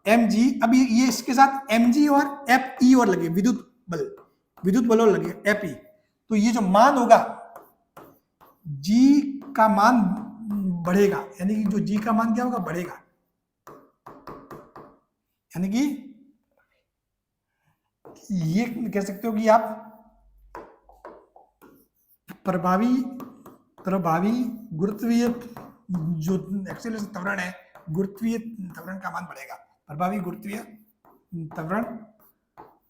mg, अब ये इसके साथ mg और fe और लगे, विद्युत बल, विद्युत बल और लगे fe, तो ये जो मान होगा g का मान बढ़ेगा, यानी कि जो g का मान क्या होगा, बढ़ेगा, यानी कि ये कह सकते हो कि आप प्रभावी गुरुत्वीय जो एक्सेलरेशन त्वरण है, गुरुत्वीय त्वरण का मान बढ़ेगा, प्रभावी गुरुत्वीय त्वरण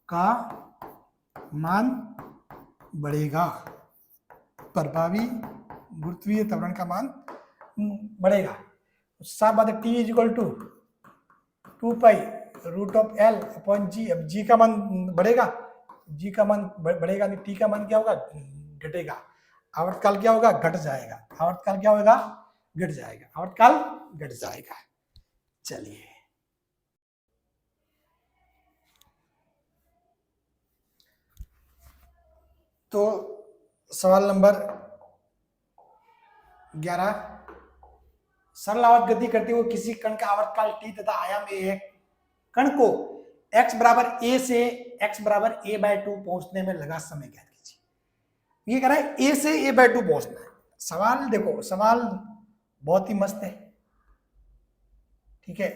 का मान बढ़ेगा, प्रभावी गुरुत्वीय त्वरण का मान बढ़ेगा। साफ बात है, T is equal to 2π√L/g। अब g का मान बढ़ेगा, g का मान बढ़ेगा, टी का मान क्या होगा, घटेगा, आवर्तकाल क्या होगा, घट जाएगा, आवर्तकाल क्या होगा, घट जाएगा, आवर्तकाल घट जाएगा। चलिए, तो सवाल नंबर 11, सरल आवर्त गति करते हुए किसी कण का आवर्तकाल t तथा आयाम a है, कण को x बराबर a से x बराबर a/2 पहुंचने में लगा समय ज्ञात कीजिए। ये कह रहा है a से a/2 पहुंचना है। सवाल देखो, सवाल बहुत ही मस्त है, ठीक है।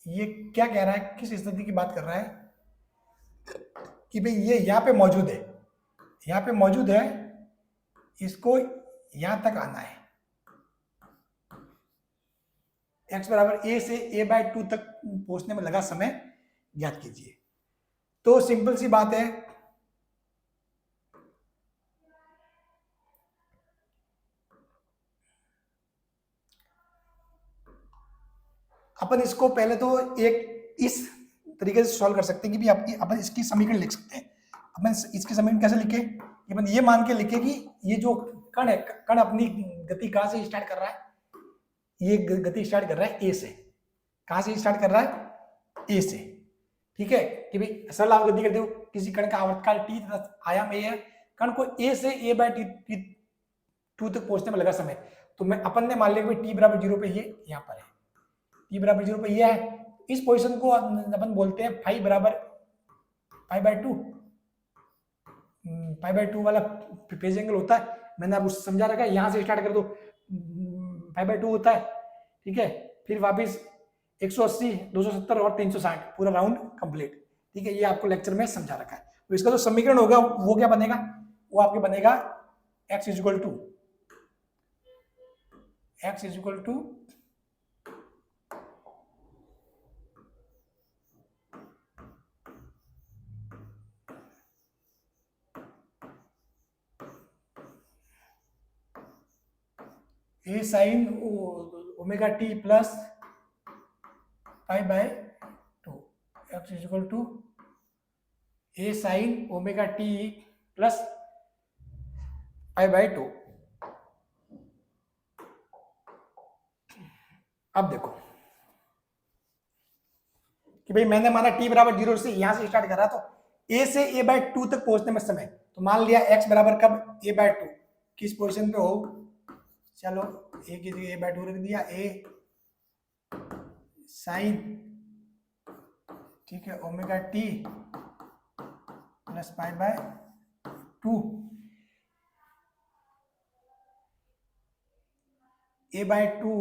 ये क्या कह रहा है, किस स्थिति की बात कर रहा है कि भाई ये यहाँ पे मौजूद है, यहाँ पे मौजूद है, इसको यहां तक आना है, x बराबर a से a/2 तक पहुंचने में लगा समय ज्ञात कीजिए। तो सिंपल सी बात है, अपन इसको पहले तो एक इस तरीके से सॉल्व कर सकते हैं कि भी अपन इसकी समीकरण लिख सकते हैं। अपन इसकी समीकरण कैसे लिखे, अपन ये मान के लिखे कि ये जो कण है, कण अपनी गति कहां से स्टार्ट कर रहा है, ये गति स्टार्ट कर रहा है ए से, कहां से स्टार्ट कर रहा है, ए से, ठीक है, कि भाई सरल आवर्त गति करते हो किसी कण का आवर्तकाल t तथा आयाम a है, कण को a से a/2 तक पहुंचने में लगा समय। तो मैं अपन ने मान लिया कि t बराबर 0 पे ये यहाँ पर है, t बराबर 0 पे ये है, इस पोजीशन को अपन बोलते हैं फाई बराबर π/2, π/2 वाला फेज एंगल होता है, मैंने आपको समझा रखा है, यहां से स्टार्ट कर दो π/2 होता है, ठीक है, फिर वापस 180, 270 और 360 पूरा राउंड कंप्लीट, ठीक है, ये आपको लेक्चर में समझा रखा है। तो इसका जो समीकरण होगा वो क्या बनेगा, वो आपके बनेगा x is equal to a sin omega t plus π/2, x is equal to a sin omega t plus π/2। अब देखो कि भाई मैंने माना t बराबर 0 से यहां से स्टार्ट कर रहा, तो a से a/2 तक पहुंचने में समय, तो मान लिया x बराबर कब, a/2 किस पोजीशन पे हो, चलो a की जगह a/2 रख दिया, a साइन, ठीक है, ओमेगा t प्लस π/2, a/2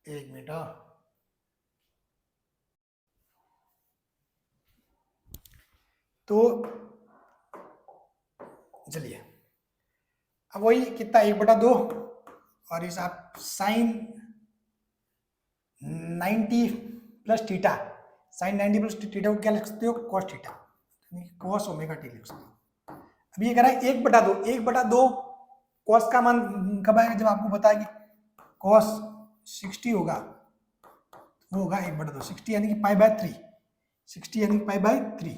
एक मिनट, तो चलिए अब वही कितना 1/2 और इस आप sine 90 plus theta, sine 90 plus theta को क्या लिख सकते हो, cos theta, cos omega t लिख सकते हो। अब ये कह रहा है 1/2, 1/2 कॉस का मान कब आएगा, जब आपको बताया कि कॉस 60 होगा, वो होगा 1/2, 60 यानी कि π/3, 60 यानी कि π/3,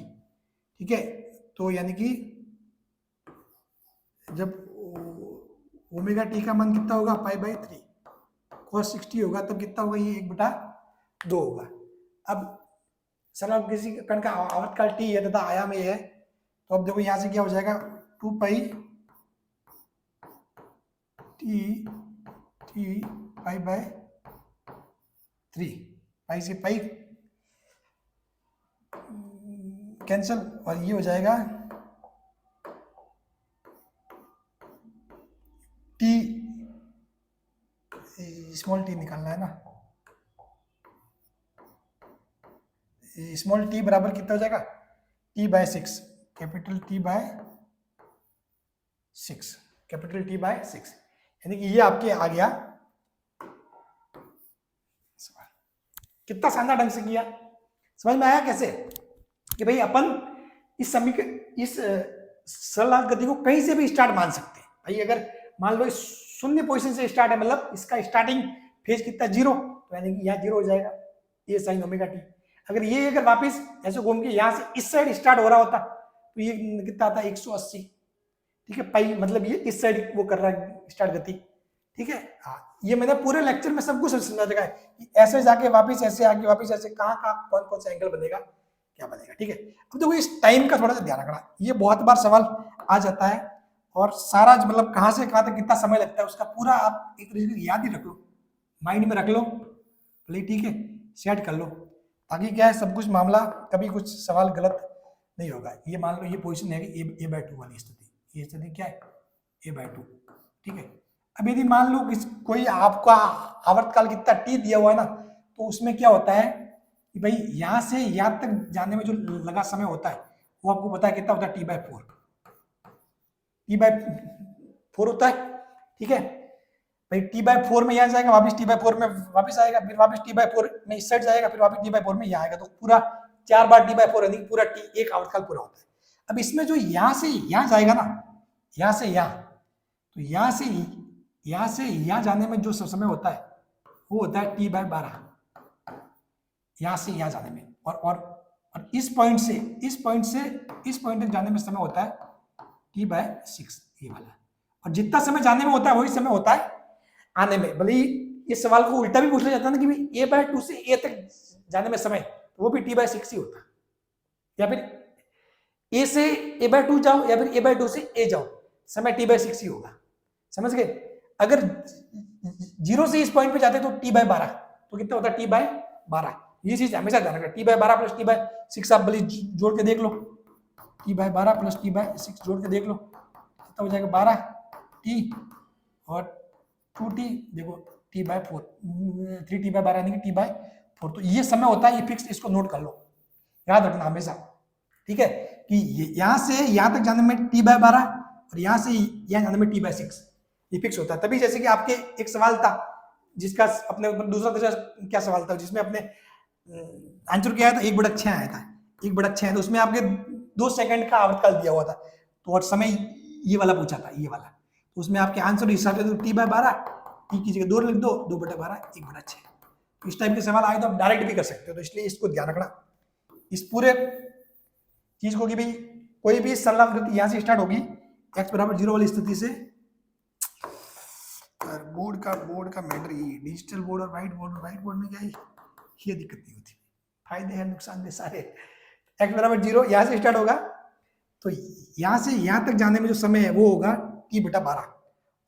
ठीक है। तो यानी कि जब ओमेगा टी का मान कितना होगा, π/3, cos 60 होगा, तब कितना होगा, ये 1/2 होगा। अब सर अब किसी कण का आवर्तकाल टी है तथा आयाम ये है, तो अब देखो यहाँ से क्या हो जाएगा, 2π टी π/3, पाई से पाई कैंसिल, और ये हो जाएगा टी, स्मॉल टी निकालना है ना, स्मॉल टी बराबर कितना हो जाएगा, t/6, capital T/6, capital T/6, यानी कि ये आपके आ गया सवाल। कितना शानदार ढंग से किया, समझ में आया कैसे कि भाई अपन इस समीकरण, इस सरल गति को कहीं से भी स्टार्ट मान सकते हैं। भाई अगर मान लो शून्य पोजीशन से स्टार्ट है, मतलब इसका स्टार्टिंग फेज कितना 0, तो यानी कि यहाँ 0 हो जाएगा, ये साइन ओमेगा टी। अगर ये अगर वापस ऐसे घूम के यहाँ से इस साइड स्टार्ट हो रहा होता, तो ये कितना आता है 180, ठीक है, पाई, मतलब ये इस साइड वो कर रहा है स्टार्ट गति, ठीक है। हाँ, ये मैंने पूरे लेक्चर में सब कुछ समझा रखा है कि ऐसे जाके वापस ऐसे आके वापस ऐसे कहाँ कहाँ कौन कौन सा एंगल बनेगा, क्या बनेगा, ठीक है। अब देखो इस टाइम का थोड़ा सा ध्यान रखना, ये बहुत बार सवाल आ जाता है, और सारा मतलब कहाँ से कहाँ तक कितना समय लगता है उसका पूरा आप एक तरीके से याद ही रख लो, माइंड में रख लो, ठीक है, सेट कर लो, ताकि क्या है सब कुछ मामला कभी कुछ सवाल गलत नहीं होगा। ये मान लो ये पोजीशन है कि a/2 वाली स्थिति, ये स्थिति क्या है, a/2, ठीक है। अब यदि मान लो कोई आपका आवर्तकाल कितना t दिया हुआ है ना, तो उसमें क्या होता है कि भाई यहाँ से यहाँ तक जाने में जो लगा समय होता है वो आपको पता है कितना होता है, t/4, t/4 होता है, ठीक है भाई। t/4 में यहाँ जाएगा, वापस t/4 में वापस आएगा, फिर वापस t/4 में इस साइड जाएगा, फिर वापस t/4 में यहाँ आएगा, तो पूरा 4 बार t/4 यानी पूरा t एक आवर्तकाल पूरा होता है। अब इसमें जो यहाँ से यहाँ जाएगा ना, यहाँ से यहाँ, तो यहाँ से यहाँ जाने में जो समय होता है वो होता है t/12, यहाँ से यहाँ जाने में, और इस पॉइंट से इस पॉइंट तक जाने में समय होता है t/6, ये वाला। और जितना समय जाने में होता है वही समय होता है आने में। भले इस सवाल को उल्टा भी पूछ लिया जाता है ना कि भाई a/2 से a तक जाने में समय, तो वो भी t/6 ही होता है, या फिर a से a/2 जाओ या फिर a/2 से a जाओ, समय t/6 ही होगा, समझ गए। अगर 0 से इस पॉइंट पे जाते तो t/12, तो कितना होता है t/12, ये चीज हमेशा ध्यान रखना, t/12 प्लस t/6 आप भले जोड़ के देख लो, t/12 प्लस t/6 जोड़ के देख लो, कितना हो जाएगा 12t और 2t, देखो t/4, 3t/12 यानी कि t/4, तो ये समय होता है, ये फिक्स, इसको नोट कर लो, याद रखना हमेशा, ठीक है, कि यहाँ से यहाँ तक जाने में t/12 और यहाँ से यहाँ जाने में t/6, ये फिक्स होता है। तभी जैसे कि आपके एक सवाल था जिसका अपने दूसरा क्या सवाल था जिसमें अपने आंसर क्या आया था, 1/6 आया था, 1/6, तो उसमें आपके 2 सेकंड का आवर्तकाल दिया हुआ था, तो और समय ये वाला पूछा था, ये वाला, तो उसमें आपके आंसर हिसाब से तो t/12, t की जगह 2 लिख दो, 2/12, 1/6, तो इस टाइप के सवाल आए तो आप डायरेक्ट भी कर सकते हो। तो इसलिए इसको ध्यान रखना, इस पूरे चीज को, कि भाई कोई भी सरल गति यहाँ से स्टार्ट होगी x=0 वाली स्थिति से। बोर्ड का मैटर, ये डिजिटल बोर्ड और व्हाइट बोर्ड में क्या है, ये दिक्कत नहीं होती, फायदे हैं नुकसान सारे। x=0 यहाँ से स्टार्ट होगा, तो यहाँ से यहाँ तक जाने में जो समय है वो होगा t/12,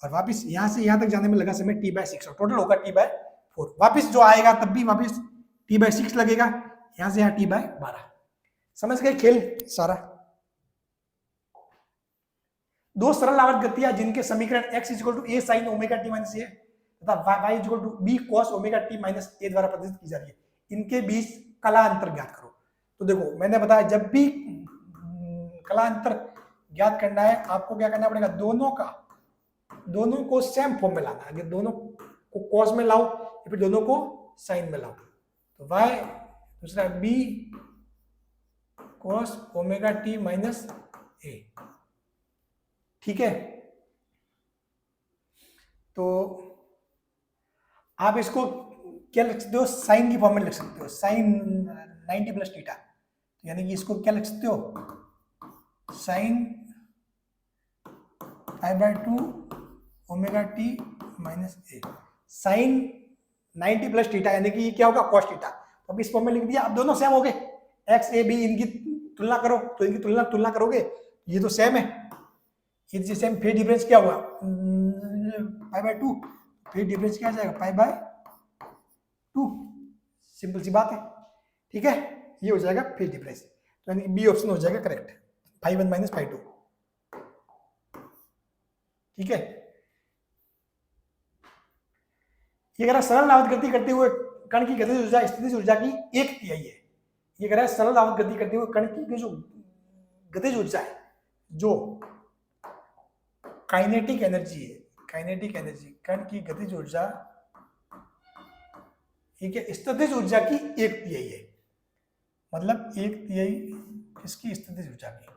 और वापस यहाँ से यहाँ तक जाने में लगा समय t/6, और टोटल होगा t/4। वापस जो आएगा तब भी वापस t/6 लगेगा, यहाँ से यहाँ t/12। समझ गए खेल सारा। दो सरल आवर्त गतियां जिनके समीकरण x a sin omega t minus a तथा y b cos omega t minus a द्वारा प्रदर्शित की जा रही है, इनके बीच कला अंतर ज्ञात करो। तो देखो मैंने बताया, जब भी कला अंतर ज्ञात करना है आपको क्या करना पड़ेगा, दोनों का दोनों को सेम फॉर्म में लाना, अगर दोनों को कॉस में लाओ या फिर दोनों को साइन में लाओ, तो y दूसरा b cos omega t minus a, ठीक है। तो आप इसको क्या लिख सकते हो, साइन की फॉर्म में लिख सकते हो, साइन 90 प्लस थीटा, यानी कि इसको क्या लिख सकते हो, साइन π/2 ओमेगा टी माइनस ए, साइन 90 प्लस थीटा, यानी कि ये क्या होगा, कॉस थीटा। तो अब इस फॉर्म में लिख दिया। अब दोनों सेम हो गए, एक्स ए बी, इनकी तुलना करो, तो इनकी तुलना करोगे, ये तो सेम है, ये सेम, फिर डिफरेंस क्या हुआ, π/2, फिर डिफरेंस क्या आ जाएगा, π/2, सिंपल सी बात है, ठीक है। ये हो जाएगा फिर डिफरेंस, तो यानी बी ऑप्शन हो जाएगा करेक्ट, φ1 माइनस φ2, ठीक है। ये कह रहा है सरल आवत गति करते हुए कण की गतिज ऊर्जा स्थितिज ऊर्जा की 1/3 है। ये कह रहा है सरल आवत गति करते हुए कण की जो गतिज ऊर्जा है, जो काइनेटिक एनर्जी है, काइनेटिक एनर्जी, कण की गतिज ऊर्जा, ठीक है, स्थितिज ऊर्जा की 1/3 है, मतलब 1/3 इसकी स्थितिज ऊर्जा की।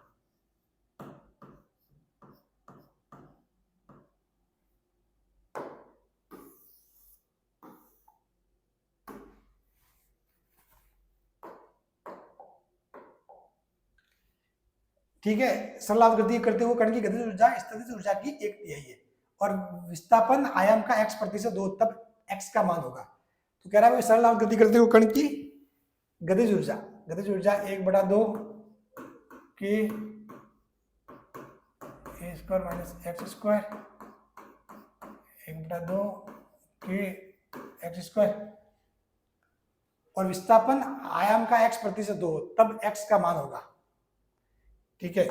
ठीक है, सरल आवत गति करते हुए कण की गतिज ऊर्जा स्थितिज ऊर्जा की 1/3 है, और विस्थापन आयाम का x% हो, तब x का मान होगा। तो कह रहा है सरल आवत गति करते हुए कण की गतिज ऊर्जा 1/2 के ए स्क्वायर माइनस एक्स स्क्वायर, 1/2 के एक्स स्क्वायर, और विस्थापन आयाम का x% हो, तब x का मान होगा, ठीक है।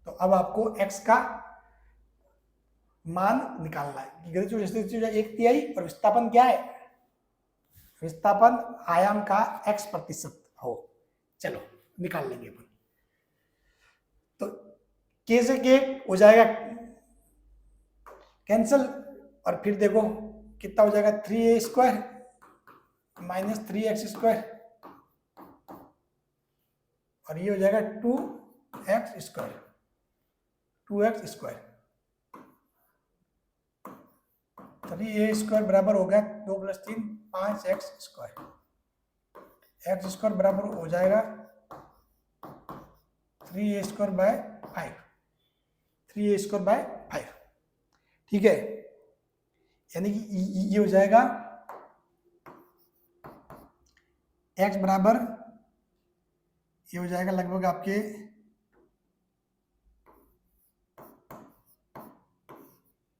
तो अब आपको x का मान निकालना है, गतिज ऊर्जा 1/3 और विस्थापन क्या है, विस्थापन आयाम का x% हो। चलो निकाल लेंगे अपन। तो k से k हो जाएगा कैंसल, और फिर देखो कितना हो जाएगा, 3a square minus 3x square, और ये हो जाएगा 2x square, 2x square, 3a square बराबर हो गया 2 + 3 5x स्क्वायर, x स्क्वायर बराबर हो जाएगा 3a square by 5, 3a square by 5, ठीक है। यानी कि ये हो जाएगा x बराबर, ये हो जाएगा लगभग आपके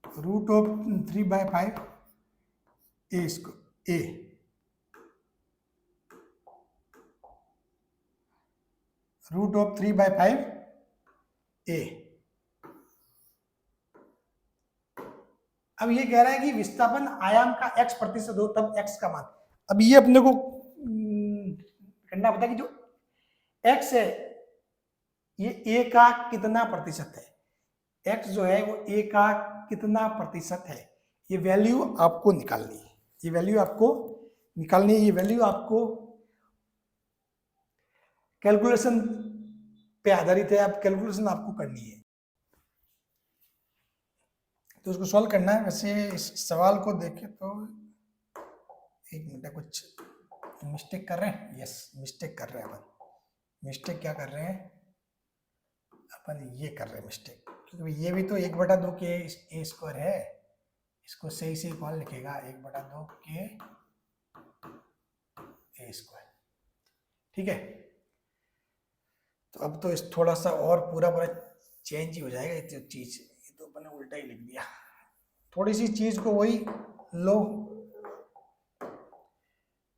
√3/5 a स्क्वायर, a √3/5 a। अब ये कह रहा है कि विस्थापन आयाम का x% हो, तब x का मान। अब ये अपने को करना पता कि जो x है ये a का कितना प्रतिशत है, x जो है वो a का कितना प्रतिशत है, ये वैल्यू आपको निकालनी है, ये वैल्यू आपको निकालनी है, ये वैल्यू आपको कैलकुलेशन पे आधारित है, आप कैलकुलेशन आपको करनी है, तो उसको सॉल्व करना है। वैसे इस सवाल को देखें तो, एक मिनट, कुछ मिस्टेक कर रहे हैं, यस मिस्टेक कर रहे हैं अपन, मिस्टेक क्या कर रहे हैं अपन, ये कर रहे हैं मिस्टेक, क्योंकि ये भी तो 1/2 के a स्क्वायर है, इसको सही से कौन लिखेगा, 1/2 के a स्क्वायर, ठीक है। तो अब तो इस थोड़ा सा और पूरा चेंज ही हो जाएगा ये चीज, ये तो अपन ने उल्टा ही लिख दिया, थोड़ी सी चीज को वही लो,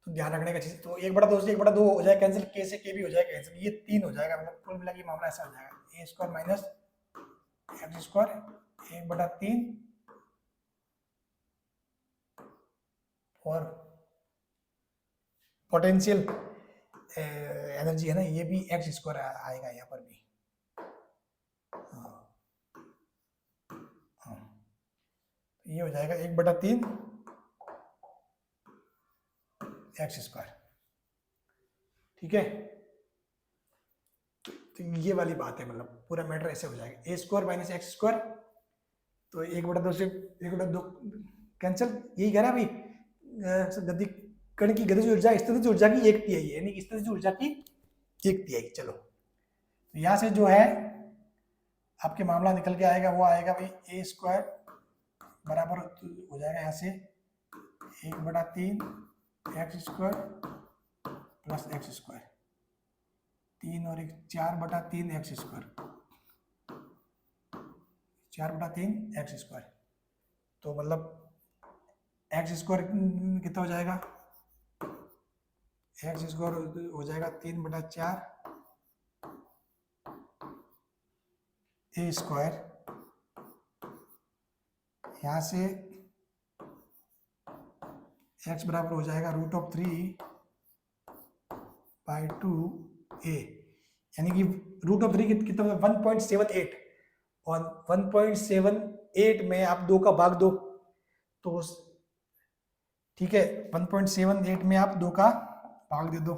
तो ध्यान रखने का चीज। तो 1/2 से 1/2 हो जाए कैंसिल, k से k भी हो जाए कैंसिल, ये 3 हो जाएगा, मतलब कुल मिला के मामला ऐसा हो जाएगा, a square minus x square 1/3 और पोटेंशियल एनर्जी है ना, ये भी एक्स स्क्वायर आएगा यहाँ पर भी, हाँ हाँ, ये हो जाएगा 1/3 एक्स स्क्वायर। ठीक है, तो ये वाली बात है, मतलब पूरा मैटर ऐसे हो जाएगा, a² - x²। तो 1/2 से 1/2 कैंसिल, यही कह रहा है भाई, गति कण की गतिज ऊर्जा स्थितिज ऊर्जा की 1/3 है, यानी स्थितिज ऊर्जा की 1/3। चलो, तो यहाँ से जो है आपके मामला निकल के आएगा, वो आएगा भाई a² बराबर हो जाएगा यहाँ से 1/3 x² प्लस x², 3 और 1 4/3 x², 4/3 x²। तो मतलब x² कितना हो जाएगा, x² हो जाएगा 3/4 a², यहाँ से x बराबर हो जाएगा √3/2a, यानी कि √3 कितना 1.78, और 1.78 में आप 2 का भाग दो तो ठीक है, 1.78 में आप 2 का भाग दे दो,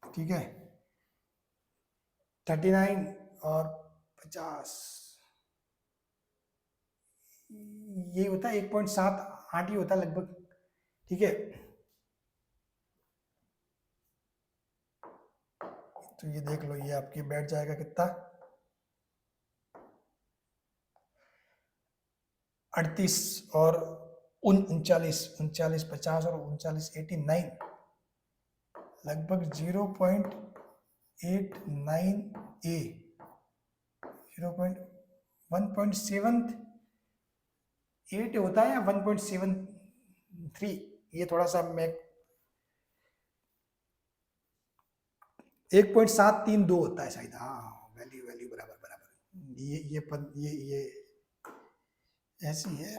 ठीक है, 39 और 50 यही होता है, 1.78 ही होता है लगभग। ठीक है, तो ये देख लो, ये आपकी बैठ जाएगा कितना 38 और 39, 50 और 39 89, लगभग 0.89a, 1.78 होता है या 1.73, ये थोड़ा सा मैं 1.732 होता है शायद, हाँ, वैल्यू बराबर बराबर, ये ऐसी है।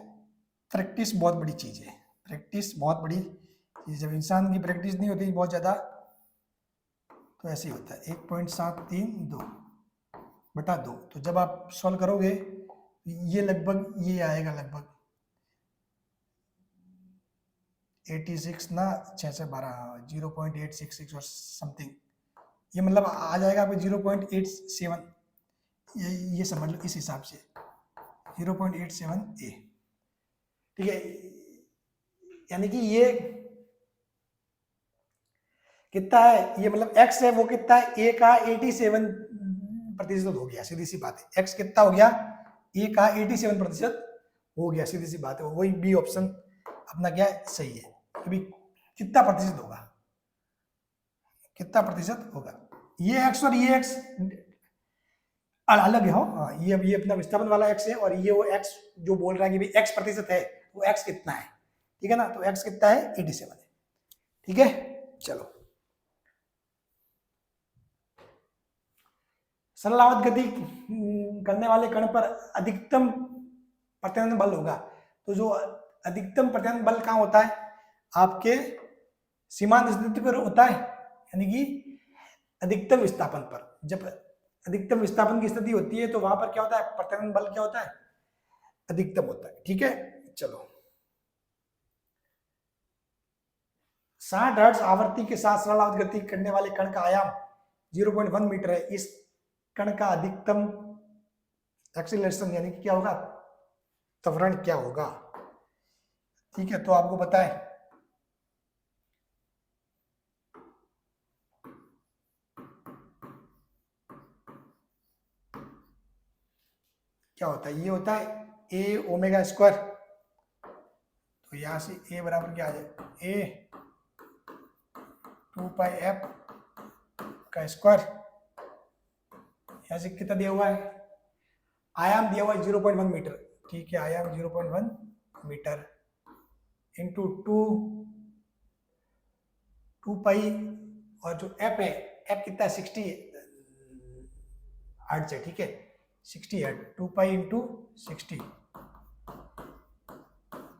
प्रैक्टिस बहुत बड़ी चीज है, प्रैक्टिस बहुत बड़ी चीज, जब इंसान की प्रैक्टिस नहीं होती बहुत ज्यादा तो ऐसे ही होता है, 1.732/2। तो जब आप सॉल्व करोगे ये लगभग ये आएगा लगभग 86 ना 6 से 12 0.866 और समथिंग, ये मतलब आ जाएगा आपको 0.87, ये समझ लो इस हिसाब से 0.87a। ठीक है, यानी कि ये कितना है, ये मतलब x है वो कितना है, a का 87% हो गया, सीधी सी बात है, x कितना हो गया, a का 87% हो गया, सीधी सी बात है, वही बी ऑप्शन अपना क्या है, सही है। अभी कितना प्रतिशत होगा, कितना प्रतिशत होगा, ये x और ये x अलग है, हाँ, ये अपना विस्थापन वाला x है, और ये वो x जो बोल रहा है कि भाई x प्रतिशत है, वो x कितना है, ठीक है ना, तो x कितना है 87 है। ठीक है, चलो, सरलावत गति करने वाले कण पर अधिकतम प्रत्यानयन बल होगा, तो जो अधिकतम प्रत्यानयन बल कहाँ होता है, आपके सीमांत स्थिति पर होता है, यानी कि अधिकतम विस्थापन पर। जब अधिकतम विस्थापन की स्थिति होती है तो वहां पर क्या होता है, प्रत्यानयन बल क्या होता है, अधिकतम होता है। ठीक है, चलो, 60 हर्ट्ज आवृत्ति के साथ सरलावत गति करने वाले कण का आयाम 0.1 मीटर है, इस कण का अधिकतम एक्सीलरेशन यानी कि क्या होगा, त्वरण क्या होगा। ठीक है, तो आपको पता है क्या होता है, ये होता है a ओमेगा स्क्वायर, तो यहां से a बराबर क्या आ जाए, a 2πf का स्क्वायर, यहां से कितना दिया हुआ है, आयाम दिया हुआ है 0.1 मीटर, ठीक है, आयाम 0.1 मीटर इंटू 2 पाई, और जो f है, f कितना है 60 हर्ट्ज है, ठीक है, 60 हर्ट्ज, 2 पाई इंटू 60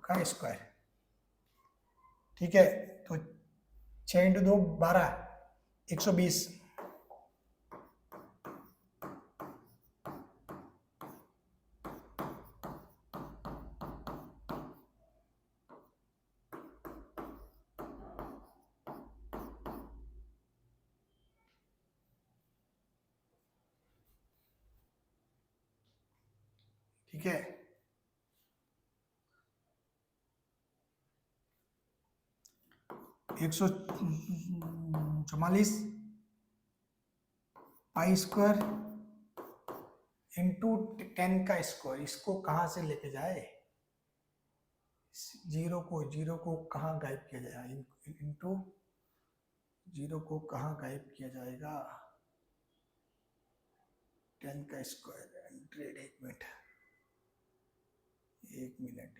का स्क्वायर। ठीक है, तो 6 इंटू 2 12, 120, ठीक है, एक सौ 44 पाई स्क्वायर इंटू 10 का स्क्वायर, इसको कहाँ से लेके जाए, जीरो को कहाँ गायब किया जाएगा, इंटू जीरो को कहाँ गायब किया जाएगा, 10 का स्क्वायर 100, एक मिनट,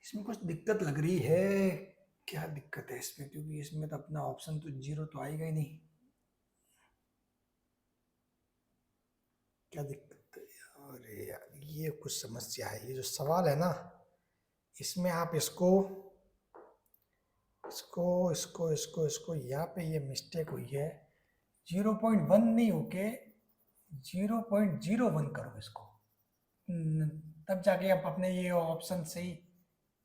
इसमें कुछ दिक्कत लग रही है, क्या दिक्कत है इसमें, क्योंकि इसमें तो अपना ऑप्शन तो जीरो तो आएगा ही नहीं, क्या दिक्कत है, अरे यार ये कुछ समस्या है, ये जो सवाल है ना, इसमें आप इसको इसको इसको इसको इसको यहाँ पे ये मिस्टेक हुई है, 0.1 नहीं होके 0.01 करो इसको, तब जाके आप अपने ये ऑप्शन सही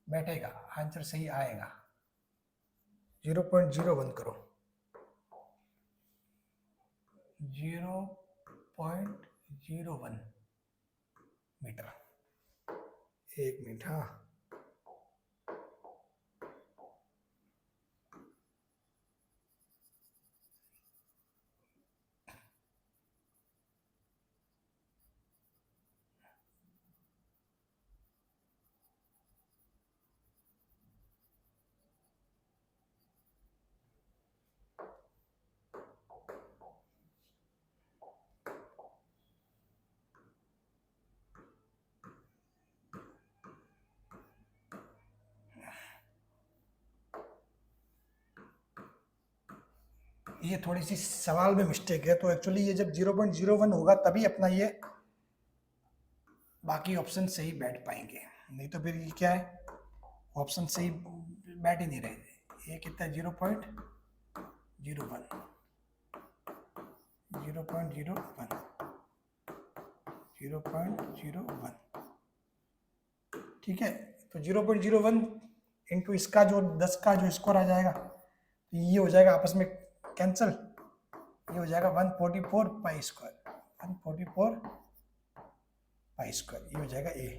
बैठेगा, आंसर सही आएगा, 0.01 करो, 0.01 मीटर, एक मिनट, हाँ ये थोड़ी सी सवाल में मिस्टेक है, तो एक्चुअली ये जब 0.01 होगा तभी अपना ये बाकी ऑप्शन सही बैठ पाएंगे, नहीं तो फिर ये क्या है, ऑप्शन सही बैठ ही नहीं रहे, ये कितना है 0.01, 0.01, ठीक है, तो 0.01 इंटू इसका जो 10 का जो स्कोर आ जाएगा, तो ये हो जाएगा आपस में कैंसिल, ये हो जाएगा 144 पाई स्क्वायर, 144 पाई स्क्वायर, ये हो जाएगा ए,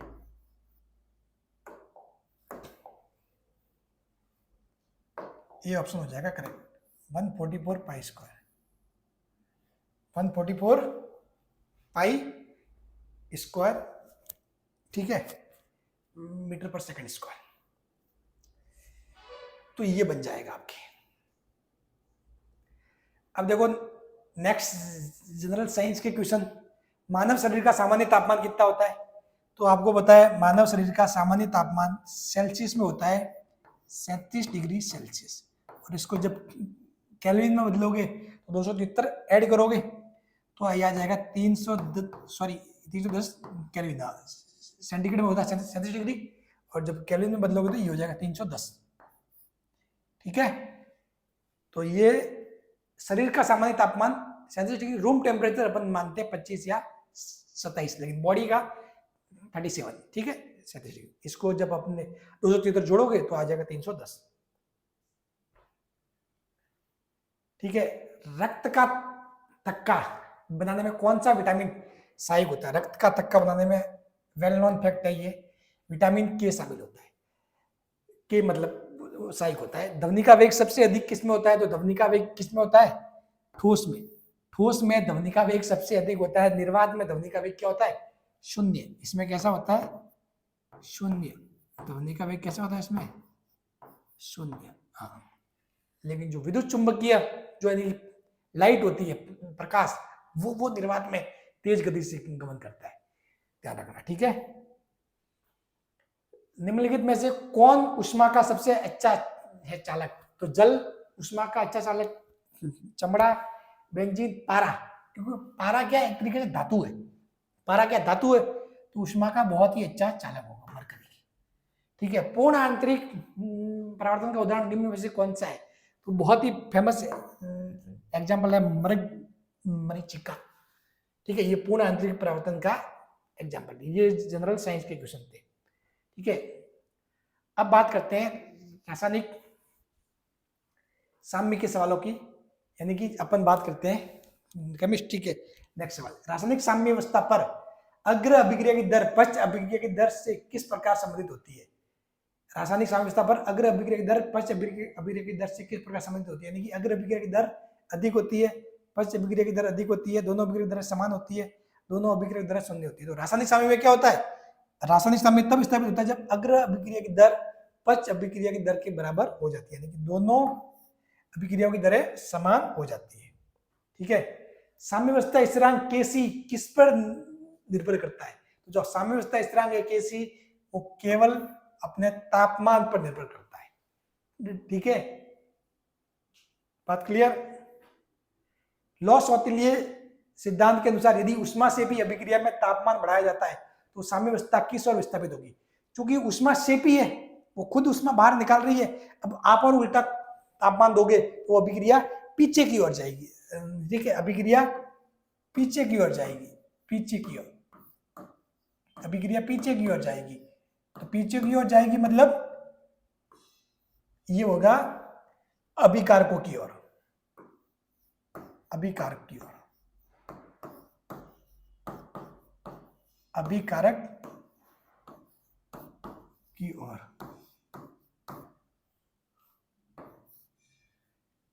ये ऑप्शन हो जाएगा correct, 144 pi square, 144 pi square, ठीक है, मीटर पर सेकंड स्क्वायर, तो ये बन जाएगा आपके। अब देखो नेक्स्ट जनरल साइंस के क्वेश्चन, मानव शरीर का सामान्य तापमान कितना होता है, तो आपको पता है मानव शरीर का सामान्य तापमान सेल्सियस में होता है 37 डिग्री सेल्सियस, और इसको जब केल्विन में बदलोगे तो 273 ऐड करोगे तो आ जाएगा 310 केल्विन, सेंटीग्रेड में होता है 37 डिग्री, और जब केल्विन में बदलोगे तो ये हो जाएगा 310, ठीक है, तो ये शरीर का सामान्य तापमान 37 डिग्री, रूम टेम्परेचर अपन मानते हैं 25 या 27, लेकिन बॉडी का 37, ठीक है 37 डिग्री, इसको जब अपने 273 जोड़ोगे तो आ जाएगा 310, ठीक है। रक्त का थक्का बनाने में कौन सा विटामिन सहायक होता है, रक्त का थक्का बनाने में वेल नोन फैक्ट है ये, विटामिन के शामिल होता है, के मतलब सहायक होता है। ध्वनि का वेग सबसे अधिक किसमें होता है, तो ध्वनि का वेग किसमें होता है, ठोस में, ठोस में ध्वनि का वेग सबसे अधिक होता है, निर्वात में ध्वनि का वेग क्या होता है, शून्य, इसमें कैसा होता है, शून्य, ध्वनि का वेग कैसा होता है इसमें, शून्य, हाँ, लेकिन जो विद्युत चुंबकीय जो लाइट होती है, प्रकाश, वो निर्वात में तेज गति से गमन करता है, ध्यान रखना, ठीक है। निम्नलिखित में से कौन उष्मा का सबसे अच्छा है चालक, तो जल उष्मा का अच्छा चालक, चमड़ा, बेंजीन, पारा, क्योंकि पारा क्या एक तरीके से धातु है, पारा क्या धातु है, तो उष्मा का बहुत ही अच्छा चालक होगा मरकरी, ठीक है। पूर्ण आंतरिक परावर्तन का उदाहरण निम्न में से कौन सा है, तो बहुत ही फेमस एग्जाम्पल है मरीचिका, ठीक है, ये पूर्ण आंतरिक परावर्तन का एग्जाम्पल, ये जनरल साइंस के क्वेश्चन थे, ठीक है। अब बात करते हैं रासायनिक साम्य के सवालों की, यानी कि अपन बात करते हैं केमिस्ट्री के नेक्स्ट सवाल, रासायनिक साम्यावस्था पर अग्र अभिक्रिया की दर पश्च अभिक्रिया की दर से किस प्रकार संबंधित होती है? रासायनिक साम्यावस्था पर अग्र अभिक्रिया की दर पश्च अभिक्रिया की दर से किस प्रकार संबंधित होती है? यानी कि अग्र अभिक्रिया की दर अधिक होती है, पश्च अभिक्रिया की दर अधिक होती है, दोनों अभिक्रिया की दर समान होती है, दोनों अभिक्रिया की दर शून्य होती है। तो रासायनिक साम्य में क्या होता है? रासायनिक साम्य तब स्थापित होता है जब अग्र अभिक्रिया की दर पश्च अभिक्रिया की दर के बराबर हो जाती है, यानी कि दोनों अभिक्रियाओं की दरें समान हो जाती है। ठीक है, साम्यावस्था स्थिरांक Kc किस पर निर्भर करता है? तो जो साम्यावस्था स्थिरांक है Kc वो केवल अपने तापमान पर निर्भर करता है। ठीक है, बात क्लियर? लॉ-शॉर्टिलिए सिद्धांत के अनुसार यदि उष्मा से भी अभिक्रिया में तापमान बढ़ाया जाता है तो साम्यावस्था किस ओर विस्थापित होगी? क्योंकि उष्मा शेपी है, वो खुद उष्मा बाहर निकाल रही है। अब आप और उल्टा तापमान दोगे तो अभिक्रिया पीछे की ओर जाएगी। ठीक है, अभिक्रिया पीछे की ओर जाएगी, पीछे की ओर, अभिक्रिया पीछे की ओर जाएगी। तो पीछे की ओर जाएगी मतलब ये होगा अभिकारकों की ओर, अभिकारक की ओर, अभिकारक की ओर।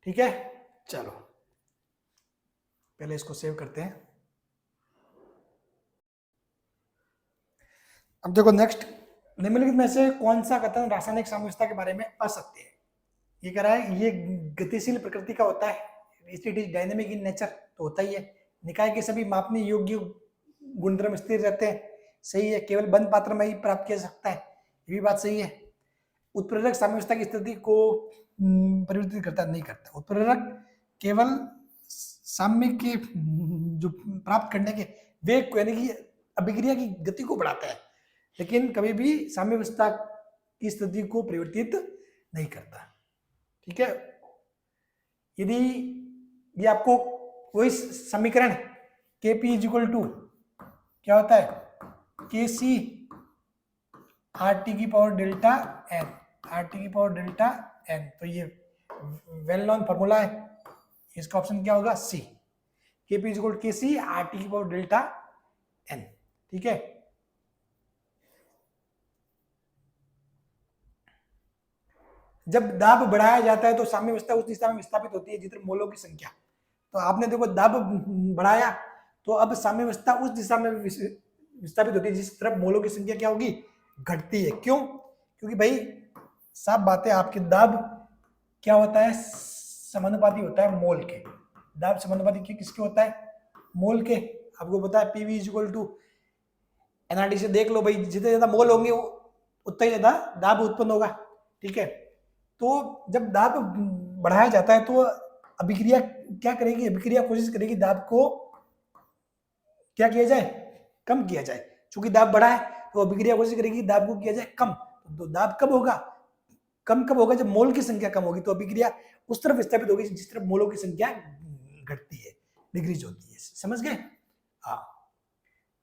ठीक है, चलो पहले इसको सेव करते हैं। अब देखो नेक्स्ट, निम्नलिखित में से कौन सा कथन रासायनिक साम्यावस्था के बारे में असत्य है? ये कह रहा है ये गतिशील प्रकृति का होता है, it is dynamic in nature, तो होता ही है। निकाय के सभी मापने योग्य गुणधर्म स्थिर रहते हैं, सही है। केवल बंद पात्र में ही प्राप्त किया जा सकता है, ये भी बात सही है। उत्प्रेरक साम्यावस्था की स्थिति को परिवर्तित करता नहीं करता। उत्प्रेरक केवल साम्य के जो प्राप्त करने के वेग को यानी कि अभिक्रिया की गति को बढ़ाता है, लेकिन कभी भी साम्यावस्था की स्थिति को परिवर्तित नहीं करता। ठीक है, यदि ये आपको वही समीकरण Kp इक्वल टू क्या होता है, Kc RT की पावर डेल्टा n, RT की पावर डेल्टा n, तो ये वेल नोन फॉर्मूला है, इसका ऑप्शन क्या होगा? C. Kp equal to Kc RT की पावर डेल्टा n। ठीक है, जब दाब बढ़ाया जाता है तो साम्यावस्था उस दिशा में विस्थापित होती है जितने मोलों की संख्या। तो आपने देखो दाब बढ़ाया तो अब साम्यावस्था उस दिशा में विस्थापित होती है जिस तरफ मोलों की संख्या क्या होगी? घटती है। क्यों? क्योंकि भाई साफ बात है, आपके दाब क्या होता है? समानुपाती होता है मोल के। दाब समानुपाती किसके होता है? मोल के। आपको पता है पीवी इक्वल टू एनआरटी से देख लो भाई, जितने ज्यादा मोल होंगे उतना ही ज्यादा दाब उत्पन्न होगा। ठीक है, तो जब दाब बढ़ाया जाता है तो अभिक्रिया क्या करेगी? अभिक्रिया कोशिश करेगी दाब को क्या किया जाए? कम किया जाए। चूंकि दाब बढ़ा है तो अभिक्रिया कोशिश करेगी दाब को किया जाए कम। तो दाब कब होगा? कम कब होगा? जब मोल की संख्या कम होगी। तो अभिक्रिया उस तरफ विस्थापित होगी जिस तरफ मोलों की संख्या घटती है, डिक्रीज होती है। समझ गए? हाँ,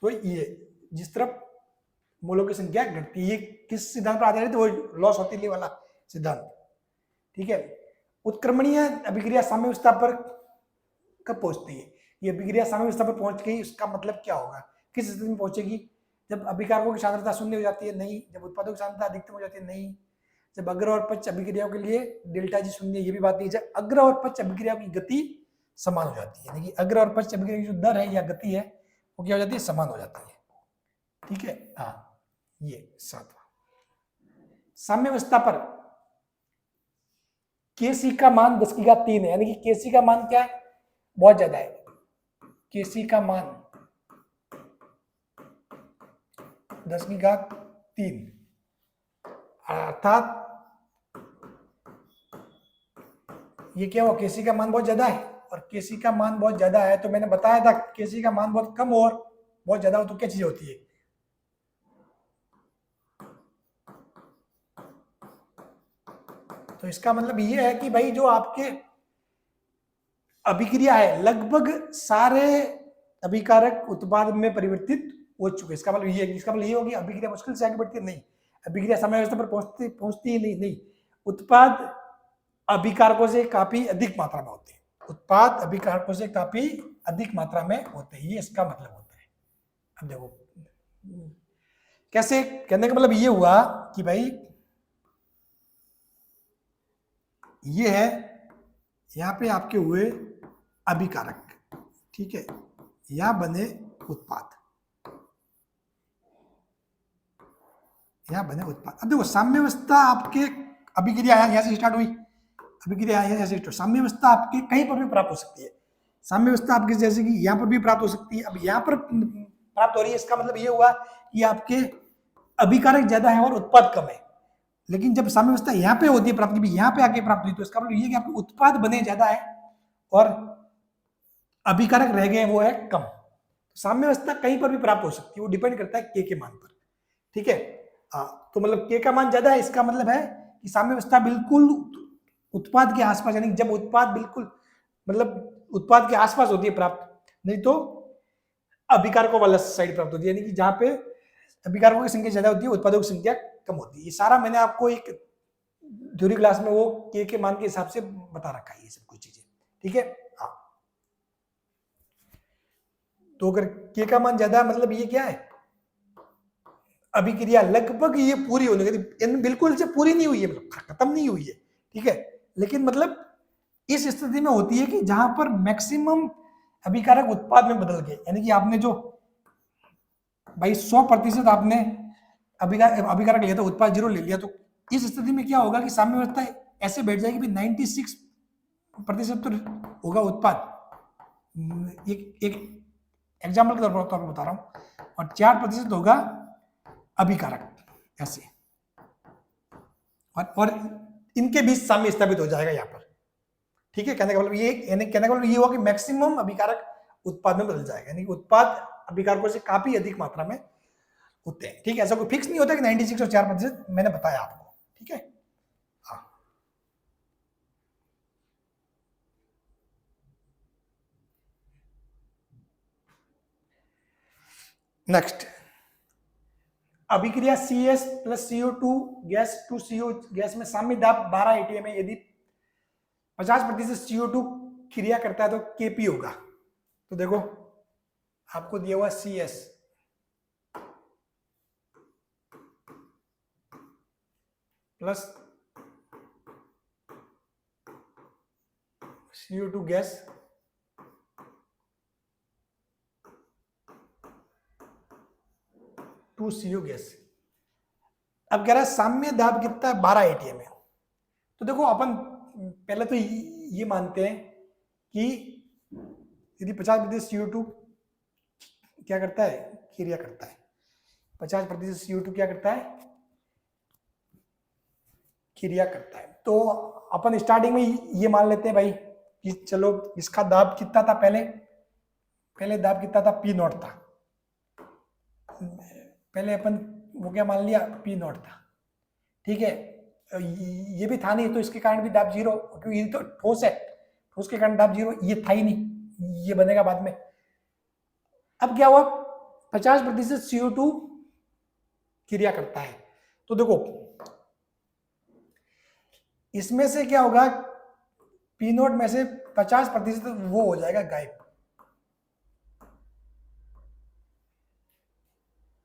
तो ये जिस तरफ मोलों की संख्या घटती है, ये किस सिद्धांत पर आधारित है? वो लॉ-शॉर्टिलिए वाला सिद्धांत। ठीक है, उत्क्रमणीय अभिक्रिया साम्यावस्था पर कब पहुंचती है? ये अभिक्रिया साम्यावस्था पर पहुंच गई, उसका मतलब क्या होगा? किस स्थिति में पहुंचेगी? जब अभिकारकों की सांद्रता शून्य हो जाती है? नहीं। जब उत्पादों की सांद्रता अधिकतम हो जाती है? नहीं। जब अग्र और पश्च अभिक्रियाओं के लिए डेल्टा जी शून्य, ये भी बात नहीं। जब अग्र और पश्च अभिक्रियाओं की गति समान हो जाती है, यानी कि अग्र और पश्च अभिक्रिया की जो दर है या गति है वो क्या हो जाती है? समान हो जाती है। ठीक है, हाँ, ये सातवां। साम्यावस्था पर Kc का मान 10 की घात 3 है, यानी कि Kc का मान क्या है? बहुत ज्यादा है। Kc का मान 10 की घात 3, अर्थात ये क्या हुआ? Kc का मान बहुत ज्यादा है, और Kc का मान बहुत ज्यादा है तो मैंने बताया था Kc का मान बहुत कम और बहुत ज्यादा हो तो क्या चीज होती है? तो इसका मतलब ये है कि भाई जो आपके अभिक्रिया है लगभग सारे अभिकारक उत्पाद में परिवर्तित हो चुके। इसका मतलब ये है, इसका मतलब ये होगी अभिक्रिया मुश्किल से आगे बढ़ती है? नहीं, अभिक्रिया साम्यावस्था पर पहुंचती ही नहीं। उत्पाद अभिकारकों से काफी अधिक मात्रा में होते हैं। उत्पाद अभिकारकों से काफी अधिक मात्रा में होते हैं, ये इसका मतलब होता है। अब देखो कैसे, कहने का मतलब ये हुआ कि भाई ये है, यहां पे आपके हुए अभिकारक, ठीक है, या बने उत्पाद, यहां बने उत्पाद। अब देखो साम्यावस्था आपके अभिक्रिया यहां से स्टार्ट हुई, अभिक्रिया यहां से स्टार्ट, साम्यावस्था आपके कहीं पर भी प्राप्त हो सकती है। साम्यावस्था आपके जैसे कि यहां पर भी प्राप्त हो सकती है। अब यहां पर प्राप्त हो रही है, इसका मतलब ये हुआ कि आपके अभिकारक ज्यादा है और उत्पाद कम है। लेकिन जब साम्यावस्था यहाँ पे होती है प्राप्ति भी यहाँ पे आके प्राप्त हुई, तो इसका मतलब ये कि आपके उत्पाद बने ज्यादा है और अभिकारक रह गए वो है कम। साम्यावस्था कहीं पर भी प्राप्त हो सकती है, वो डिपेंड करता है के मान पर, ठीक है। तो मतलब के का मान ज्यादा है, इसका मतलब है कि साम्यावस्था बिल्कुल उत्पाद के आसपास, यानी जब उत्पाद बिल्कुल मतलब उत्पाद के आसपास होती है प्राप्त, नहीं तो अभिकारकों वाला साइड प्राप्त होती है, यानी कि जहां पे अभिकारकों की संख्या ज्यादा होती है, उत्पादों की संख्या कम होती है। ये सारा मैंने आपको एक थ्योरी क्लास में वो के मान के हिसाब से बता रखा है ये सब कुछ चीजें, ठीक है। हाँ, तो अगर के का मान ज्यादा है मतलब ये क्या है, अभिक्रिया लगभग ये पूरी होने की, बिल्कुल से पूरी नहीं हुई है, मतलब खत्म नहीं हुई है, ठीक है, लेकिन मतलब इस स्थिति में होती है कि जहां पर मैक्सिमम अभिकारक उत्पाद में बदल गए, यानी कि आपने जो भाई 100% आपने अभिकारक लिया था, उत्पाद 0 ले लिया, तो इस स्थिति में क्या होगा कि साम्यावस्था ऐसे बैठ जाएगी कि 96% तो होगा उत्पाद, एक एग्जाम्पल के तौर पर बता रहा हूं, और 4% होगा अभिकारक, ऐसे, और इनके बीच साम्य स्थापित हो जाएगा यहाँ पर, ठीक है। कहने का मतलब ये हुआ कि मैक्सिमम अभिकारक उत्पाद में बदल जाएगा, यानी कि उत्पाद अभिकारकों से काफी अधिक मात्रा में होते हैं, ठीक है। ऐसा कोई फिक्स नहीं होता कि 96 और 4%, मैंने बताया आपको, ठीक है। हाँ, नेक्स्ट, अभिक्रिया CS plus CO2 gas to CO gas में साम्य दाब 12 atm है। यदि 50% CO2 क्रिया करता है तो Kp होगा। तो देखो आपको दिया हुआ CS plus CO2 gas to CO gas. अब कह रहा है साम्य दाब कितना है, 12 atm है। तो देखो अपन पहले तो ये मानते हैं कि यदि 50% CO2 क्या करता है, क्रिया करता है, 50% CO2 क्या करता है, क्रिया करता है, तो अपन स्टार्टिंग में ये मान लेते हैं भाई कि चलो इसका दाब कितना था, पहले दाब कितना था, P0 था, पहले अपन वो क्या मान लिया, P0 था, ठीक है। ये भी था नहीं तो इसके कारण भी दाब 0, क्योंकि ये तो ठोस है, ठोस के कारण दाब 0, ये था ही नहीं, ये बनेगा बाद में। अब क्या हुआ, 50% CO2 क्रिया करता है, तो देखो इसमें से क्या होगा, P0 में से 50% वो हो जाएगा गायब,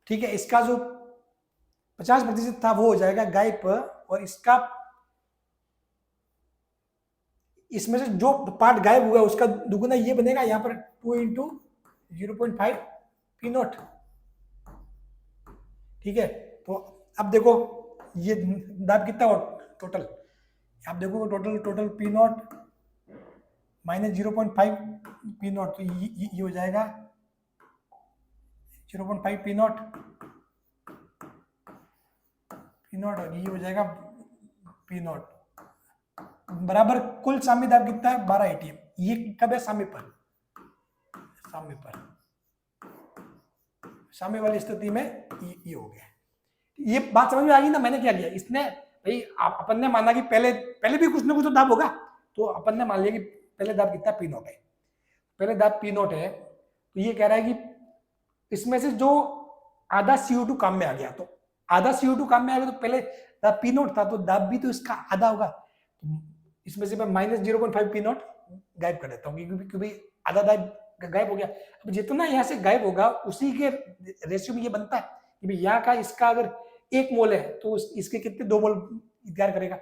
ठीक है। इसका जो 50% था वो हो जाएगा गायब, और इसका इसमें से जो पार्ट गायब हुआ उसका दुगुना ये बनेगा, यहां पर 2 इंटू 0.5 P0, ठीक है। तो अब देखो ये दाब कितना हुआ टोटल, आप देखो टोटल P0 माइनस 0.5 P0, तो ये हो जाएगा 0.5 P0 और ये हो जाएगा P0 बराबर कुल साम्य दाब कितना है, 12 atm। ये कब है, साम्य पर, साम्य वाली स्थिति में ये हो गया। ये बात समझ में आ गई ना, मैंने क्या किया, इसने भाई अपन ने माना कि पहले भी कुछ ना कुछ तो दाब होगा, तो अपन ने मान लिया कि पहले दाब कितना P0 है, पहले दाब P0 है, तो ये कह रहा है कि इसमें से जो आधा CO2 काम में आ गया, तो आधा CO2 काम में आ गया, तो पहले दाब P0 था, तो दाब भी तो इसका आधा होगा, इसमें से मैं माइनस 0.5 P0 गायब कर देता हूँ, क्योंकि आधा दाब गायब हो गया। अब जितना यहाँ से गायब होगा उसी के रेशियो में ये बनता है कि भाई यहाँ का इसका अगर 1 मोल है तो इसके कितने 2 मोल इंतजार करेगा।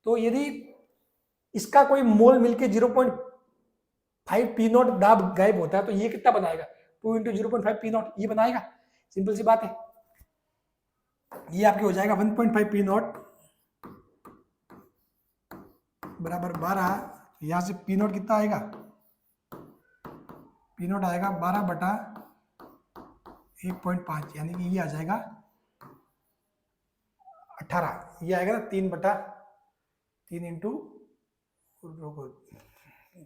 तो यदि इसका कोई मोल मिलके 0.5 पी नॉट दाब गायब होता है तो ये कितना बनाएगा 2 × 0.5 पी नॉट ये बनाएगा। सिंपल सी बात है, ये आपके हो जाएगा 1.5 पी नॉट बराबर 12। यहां से पी नॉट कितना आएगा, पी नॉट आएगा 12/1.5 यानी कि ये आ जाएगा 18। ये आएगा ना 3/3 इंटू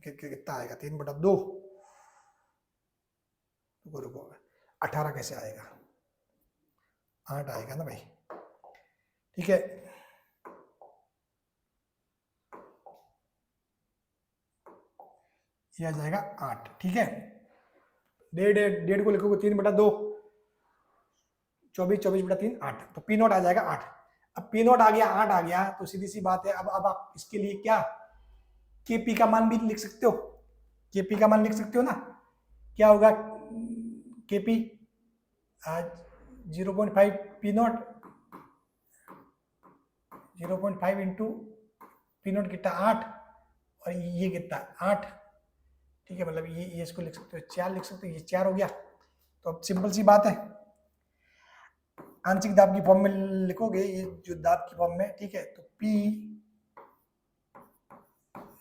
कितना आएगा 3/2 रुको 18 कैसे आएगा 8 आएगा ना भाई। ठीक है, ये आ जाएगा 8। ठीक है, डेढ़ को लिखोगे 3/2 24/3 8 तो पी नॉट आ जाएगा 8। अब पी नॉट आ गया 8 आ गया तो सीधी सी बात है अब आप इसके लिए क्या के पी का मान भी लिख सकते हो, के पी का मान लिख सकते हो ना। क्या होगा के P 0.5 P not 0.5 into P not कितना 8 और ये कितना 8। ठीक है, मतलब ये इसको लिख सकते हो 4 लिख सकते हो, ये 4 हो गया। तो अब सिंपल सी बात है आंशिक दाब की फॉर्म में लिखोगे ये जो दाब की फॉर्म में। ठीक है, तो P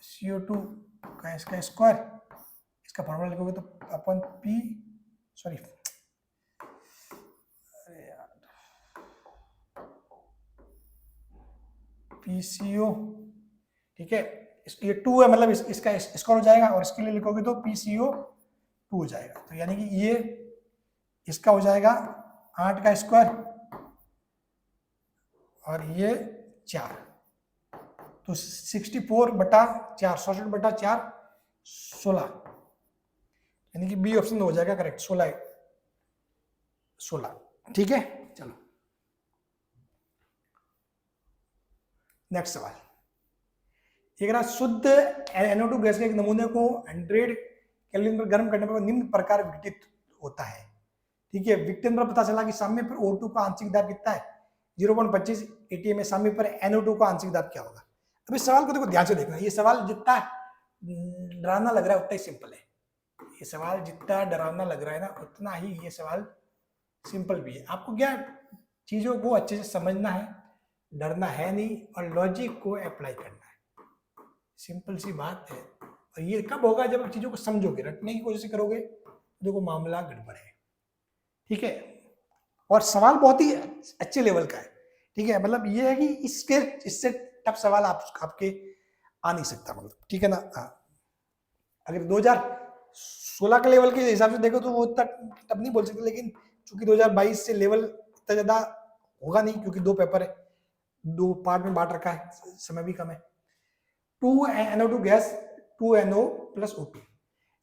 CO2 का इसका स्क्वायर इसका फॉर्मूला लिखोगे तो अपन P सॉरी अरे यार PCO। ठीक है, ये 2 है मतलब इसका स्क्वायर हो जाएगा और इसके लिए लिखोगे तो PCO2 हो जाएगा। तो यानी कि ये इसका हो जाएगा 8 का स्क्वायर और ये 4 तो 64/4 66/4 16 यानी कि बी ऑप्शन हो जाएगा करेक्ट 16। ठीक है, चलो नेक्स्ट सवाल। ये कह रहा शुद्ध NO2 गैस के एक नमूने को 100 केल्विन पर गर्म करने पर निम्न प्रकार विघटित होता है। ठीक है, विघटन पर पता चला कि साम्य पर O2 का आंशिक दाब कितना है 0.25 atm में, साम्य पर NO2 का आंशिक दाब क्या होगा। अब इस सवाल को देखो ध्यान से देखना, ये सवाल जितना डरावना लग रहा है उतना ही सिंपल है। ये सवाल जितना डरावना लग रहा है ना उतना ही ये सवाल सिंपल भी है। आपको क्या चीजों को अच्छे से समझना है, डरना है नहीं और लॉजिक को अप्लाई करना है। सिंपल सी बात है। और ये कब होगा जब आप चीजों को समझोगे, रटने की कोशिश करोगे देखो मामला गड़बड़ है। ठीक है, और सवाल बहुत ही अच्छे लेवल का है। ठीक है, मतलब ये है कि इससे टफ सवाल आपके आ नहीं सकता मतलब। ठीक है ना। अगर 2016 के लेवल के हिसाब से देखो तो वो तब नहीं बोल सकते, लेकिन चूंकि 2022 से लेवल इतना ज्यादा होगा नहीं क्योंकि 2 पेपर है, 2 पार्ट में बांट रखा है, समय भी कम है। 2NO2 गैस 2NO + O2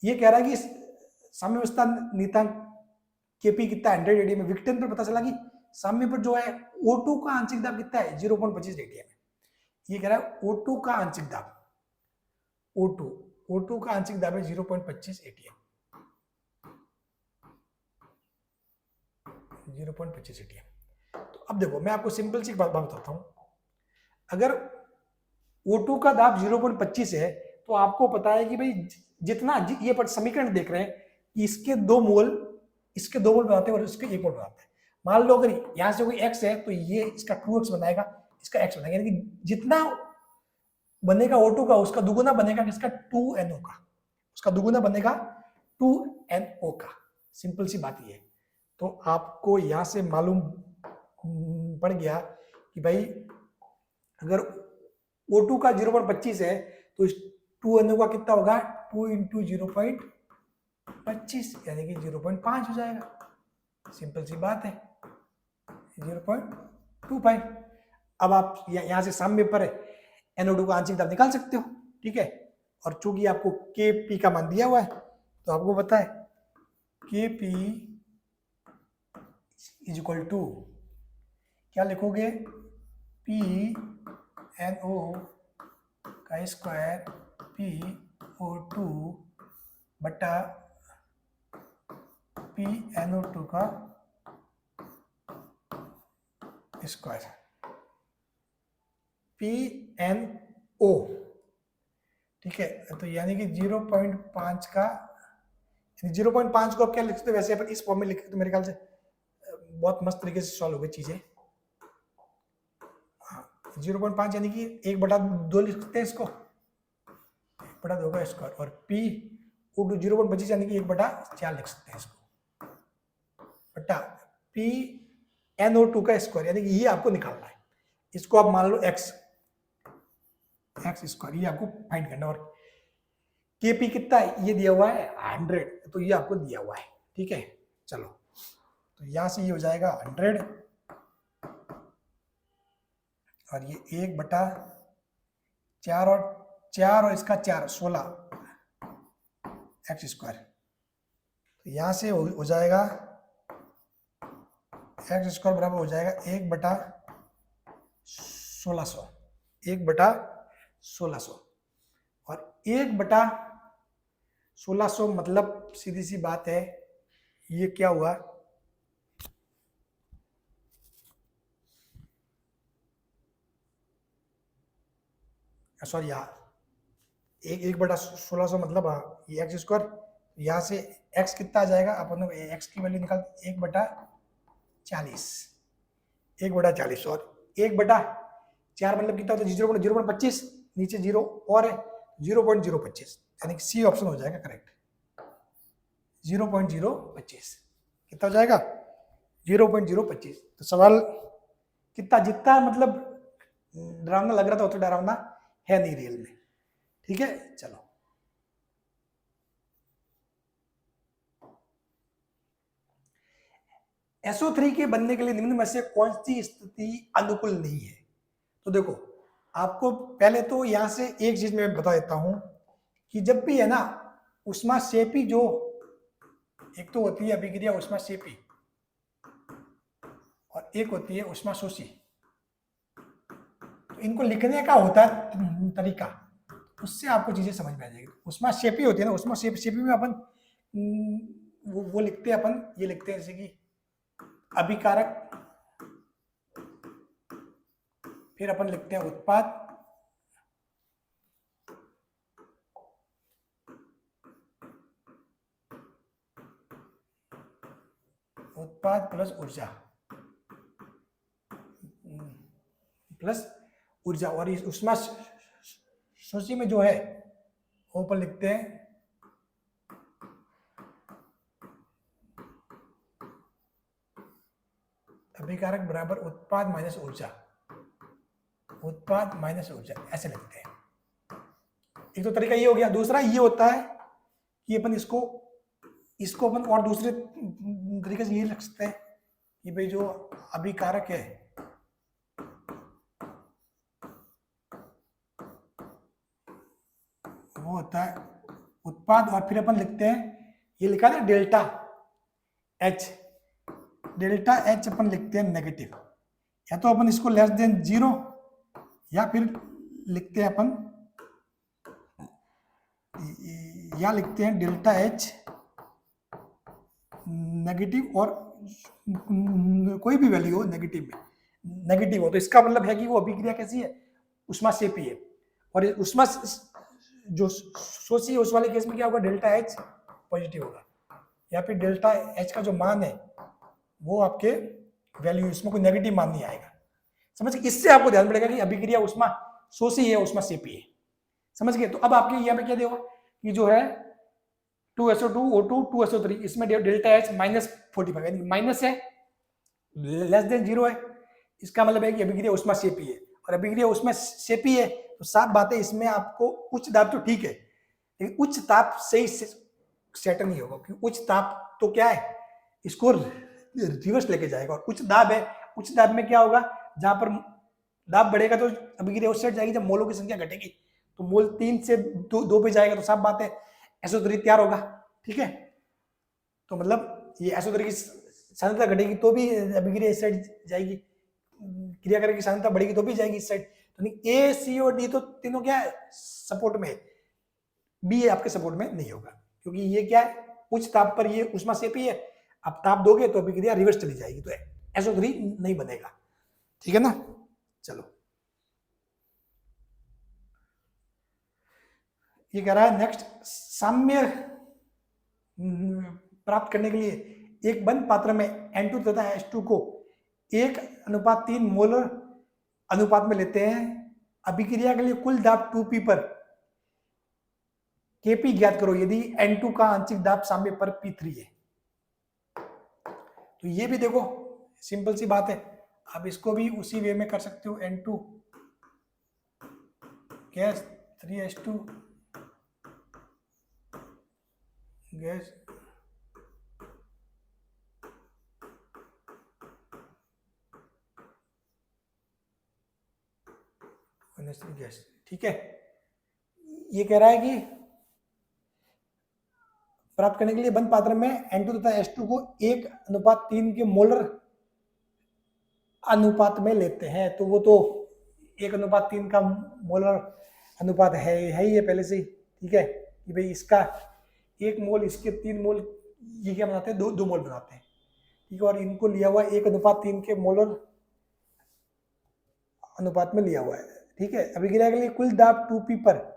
ये कह रहा है कि साम्य अवस्था नियतांक Kp कितना 100 atm में। विघटन पर पता चला कि साम्य पर जो है O2 का आंशिक दाब कितना है 0.25 atm है। ये कह रहा है O2 का आंशिक दाब O2 का आंशिक दाब है 0.25 atm 0.25 atm। तो अब देखो मैं आपको सिंपल सी बात बताता हूं, अगर O2 का दाब 0.25 है तो आपको पता है कि भाई जितना ये पर समीकरण देख रहे हैं कि इसके 2 मोल बनाते हैं और इसके 1 मोल बनाते हैं। मान लो अगर यहां से कोई x है तो ये इसका 2x बनाएगा, इसका x बनाएगा, यानी कि जितना बनेगा O2 का उसका दुगुना बनेगा किसका 2NO का, उसका दुगुना बनेगा 2NO का। सिंपल सी बात ये है। तो आपको यहां से मालूम पड़ गया कि भाई अगर O2 का 0.25 है तो 2NO का कितना होगा 2 × 0.25 यानी कि 0.5 हो जाएगा। सिंपल सी बात है 0.25। अब आप यहां से साम्य पर NO2 का आंशिक दाब निकाल सकते हो। ठीक है, और चूंकि आपको Kp का मान दिया हुआ है तो आपको पता है Kp = क्या लिखोगे PNO का स्क्वायर PO2 बटा PnO2 का स्क्वायर, PnO, ठीक है। तो यानी कि 0.5 का, 0.5 को आप क्या लिख सकते हो, वैसे अपन इस फॉर्म में लिखे तो मेरे ख्याल से बहुत मस्त तरीके से सॉल्व हो गई चीजें। 0.5 यानी कि 1/2 लिख सकते हैं इसको, 1/2 का स्क्वायर, और PO2 0.25 यानी कि 1/4 लिख सकते हैं इसको, बटा PnO2 का स्क्वायर, यानी कि ये आपको निकालना है। इसको आप मान लो x स्क्वायर, ये आपको फाइंड करना, और Kp कितना है ये दिया हुआ है 100, तो ये आपको दिया हुआ है, ठीक है। चलो तो यहां से ये हो जाएगा 100, और ये 1/4 और 4 और इसका 4 16 x स्क्वायर, तो यहां से हो जाएगा x स्क्वायर बराबर हो जाएगा 1/1600, 1/1600, और 1/1600 मतलब सीधी सी बात है, ये क्या हुआ, सॉरी यहाँ 1/1600 मतलब ये x स्क्वायर, यहाँ से x कितना आ जाएगा, अपन x की वैल्यू निकाल 1/40, 1/40, और 1/4 मतलब कितना होता है 0.25, नीचे 0 और है 0.025, यानी कि सी ऑप्शन हो जाएगा करेक्ट, 0.025 कितना हो जाएगा 0.025। तो सवाल कितना, जितना मतलब डरावना लग रहा था उतना डरावना है नहीं रियल में, ठीक है। चलो SO3 के बनने के लिए निम्न में से कौन सी स्थिति अनुकूल नहीं है। तो देखो आपको पहले तो यहां से एक चीज मैं बता देता हूं कि जब भी है ना ऊष्माक्षेपी, जो एक तो होती है अभिक्रिया ऊष्माक्षेपी और एक होती है ऊष्माशोषी, तो इनको लिखने का होता है तरीका, उससे आपको चीजें समझ में आ जाएगी। ऊष्माक्षेपी होती है ना, ऊष्माक्षेपी में अपन वो लिखते हैं, अपन ये लिखते हैं जैसे कि अभिकारक, फिर अपन लिखते हैं उत्पाद, प्लस ऊर्जा, और इस ऊष्माशोषी में जो है वो अपन लिखते हैं अभिकारक बराबर उत्पाद माइनस ऊर्जा, ऐसे लिखते हैं। एक तो तरीका ये हो गया। दूसरा ये होता है कि अपन इसको अपन और दूसरे तरीके से ये लिख सकते हैं कि भाई जो अभिकारक है वो होता है उत्पाद, और फिर अपन लिखते हैं ये लिखा ना डेल्टा एच अपन लिखते हैं नेगेटिव, या तो अपन इसको लेस देन 0 या फिर लिखते हैं अपन या लिखते हैं डेल्टा एच नेगेटिव, और कोई भी वैल्यू हो नेगेटिव हो, तो इसका मतलब है कि वो अभिक्रिया कैसी है ऊष्माक्षेपी है। और ऊष्मा जो शोषी है उस वाले केस में क्या होगा, डेल्टा एच पॉजिटिव होगा, या फिर डेल्टा एच का जो मान है वो आपके वैल्यू, इसमें कोई नेगेटिव मान नहीं आएगा। समझ गए, इससे आपको ध्यान पड़ेगा कि अभिक्रिया ऊष्मा शोषी है ऊष्माक्षेपी है। समझ गए। तो अब आपके यहाँ पे क्या देगा कि जो है 2SO2 O2 2SO3, इसमें डेल्टा एच -45 यानी माइनस है, लेस देन 0 है, इसका मतलब है कि अभिक्रिया ऊष्माक्षेपी है। और अभिक्रिया ऊष्माक्षेपी है तो साफ बात है इसमें आपको उच्च दाब तो ठीक है, लेकिन उच्च ताप से ही सेट नहीं होगा, क्योंकि उच्च ताप तो क्या है इसको रिवर्स लेके जाएगा, और उच्च दाब है, उच्च दाब में क्या होगा, जहां पर दाब बढ़ेगा तो अभिक्रिया उस साइड जाएगी, जब मोलों की संख्या घटेगी तो मोल 3 से 2 पे जाएगा, तो साफ बात है SO3 तैयार होगा। ठीक है, तो मतलब ये SO3 की सांद्रता घटेगी तो भी अभिक्रिया इस साइड जाएगी, क्रियाकारक की सांद्रता बढ़ेगी तो भी जाएगी इस साइड। तो नहीं A, C और D तो तीनों क्या है सपोर्ट में है, B आपके सपोर्ट में नहीं होगा, क्योंकि ये क्या है उच्च ताप पर ये ऊष्माक्षेपी है, आप ताप दोगे तो अभिक्रिया रिवर्स चली जाएगी, तो SO3 नहीं बनेगा, ठीक है ना। चलो ये कह रहा है नेक्स्ट, साम्य प्राप्त करने के लिए एक बंद पात्र में N2 तथा H2 को 1:3 मोलर अनुपात में लेते हैं। अभिक्रिया के लिए कुल दाब 2P पर Kp ज्ञात करो यदि N2 का आंशिक दाब साम्य पर P3 है। तो ये भी देखो सिंपल सी बात है, आप इसको भी उसी वे में कर सकते हो। N2 gas 3H2 gas gas, ठीक है। ये कह रहा है कि प्राप्त करने के लिए बंद पात्र में N2 तथा H2 को 1:3 के मोलर अनुपात में लेते हैं। तो वो तो 1:3 का मोलर अनुपात है ही है पहले से ही, ठीक है, कि भाई इसका 1 मोल इसके 3 मोल, ये क्या बनाते हैं, 2 मोल बनाते हैं, ठीक है। और इनको लिया हुआ 1:3 के मोलर अनुपात में लिया हुआ है, ठीक है। अभिक्रिया के लिए कुल दाब 2P पर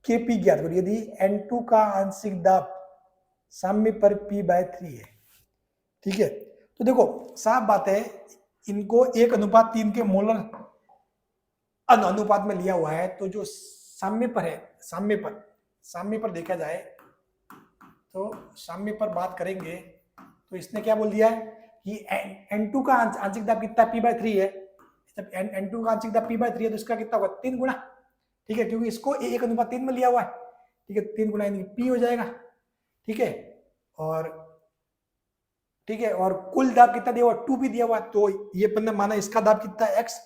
Kp ज्ञात करो यदि N2 का आंशिक दाब साम्य पर P/3 है, ठीक है। तो देखो साफ बात है, इनको 1:3 के मोलर अनुपात में लिया हुआ है, तो जो साम्य पर है, साम्य पर देखा जाए तो साम्य पर बात करेंगे तो इसने क्या बोल दिया है कि N2 का आंशिक दाब कितना P/3 है। जब N2 का आंशिक दाब P/3 है तो इसका कितना होगा, 3 गुना, ठीक है, क्योंकि इसको 1:3 में लिया हुआ है, ठीक है। 3 गुना यानी P हो जाएगा, ठीक है। और ठीक है, और कुल दाब कितना दिया हुआ, 2P दिया हुआ है, तो ये अपन ने माना इसका दाब कितना है X,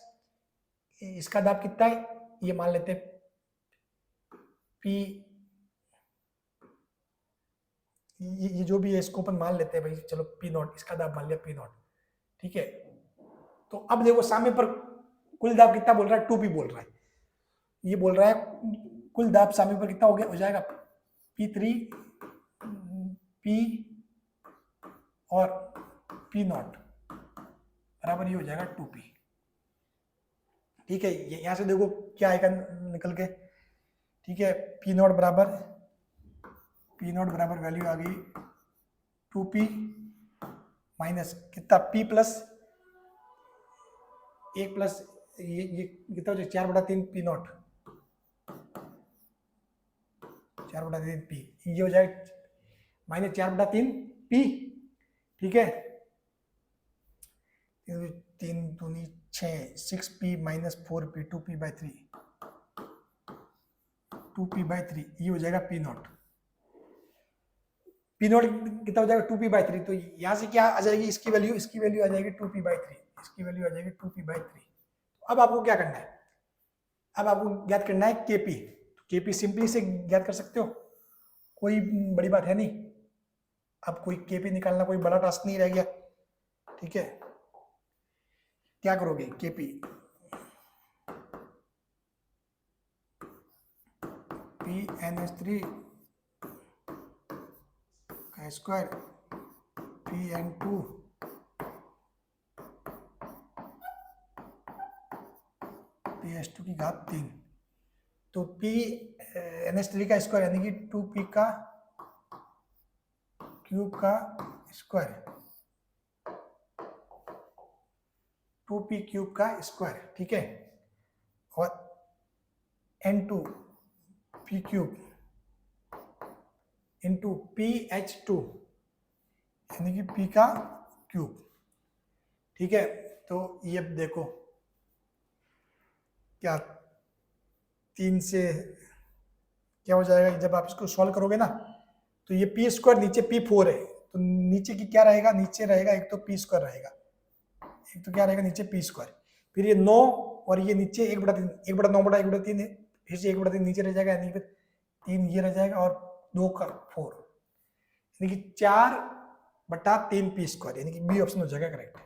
इसका दाब कितना है ये मान लेते हैं P, ये जो भी है इसको अपन मान लेते हैं भाई, चलो P0, इसका दाब मान लिया P0, ठीक है। तो अब देखो सामने पर कुल दाब कितना बोल रहा है, 2P बोल रहा है, ये बोल रहा है कुल दाब सामने पर कितना हो जाएगा P3 P और P0 बराबर ये हो जाएगा 2P, ठीक है। यहां से देखो क्या आएगा निकल के, ठीक है। P0 बराबर वैल्यू आ गई 2P माइनस कितना P प्लस 1 प्लस ये कितना हो जाएगा 4/3 P0, 4/3 P, ये हो जाएगा माइनस 4/3 P, ठीक है। 3 दूनी 6, 6P minus 4P, 2P/3, 2P/3, ये हो जाएगा P0। P0 कितना हो जाएगा 2P/3, तो यहाँ से क्या आ जाएगी, इसकी वैल्यू आ जाएगी 2P/3, इसकी वैल्यू आ जाएगी 2P/3। अब आपको क्या करना है, अब आपको ज्ञात करना है Kp। तो Kp सिंपली से ज्ञात कर सकते हो, कोई बड़ी बात है नहीं। अब कोई Kp निकालना कोई बड़ा टास्क नहीं रह गया, ठीक है। क्या करोगे, Kp PnH3 का स्क्वायर Pn2 PH2 की घात 3, तो PnH3 का स्क्वायर यानी कि 2P का क्यूब का स्क्वायर, 2P क्यूब का स्क्वायर, ठीक है। और N2 P cube into PH2 यानी कि P का क्यूब, ठीक है। तो ये देखो क्या 3 से क्या हो जाएगा, जब आप इसको सॉल्व करोगे ना, तो ये P² नीचे P4 है, तो नीचे की क्या रहेगा, नीचे रहेगा एक तो P² रहेगा, एक तो क्या रहेगा नीचे P², फिर ये 9 और ये नीचे 1/3, 1/9/1/3 है, फिर से 1/3 नीचे रह जाएगा, यानी फिर 3 ये रह जाएगा और 2 का 4, यानी कि 4/3 P², यानी कि बी ऑप्शन हो जाएगा करेक्ट,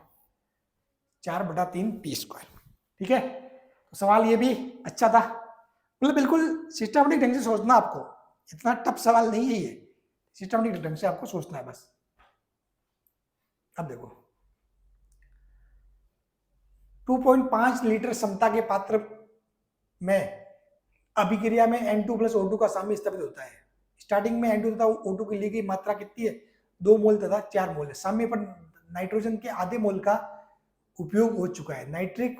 4/3 P², ठीक है। तो सवाल ये भी अच्छा था, मतलब बिल्कुल सिस्टमेटिक ढंग से सोचना, आपको इतना टफ सवाल नहीं है ये, सिस्टमेटिक ढंग से आपको सोचना है बस। अब देखो 2.5 लीटर क्षमता के पात्र में अभिक्रिया में N2 प्लस O2 का साम्य स्थापित होता है। स्टार्टिंग में N2 तथा O2 की ली गई मात्रा कितनी है? 2 मोल तथा 4 मोल है। साम्य पर नाइट्रोजन के आधे मोल का उपयोग हो चुका है। नाइट्रिक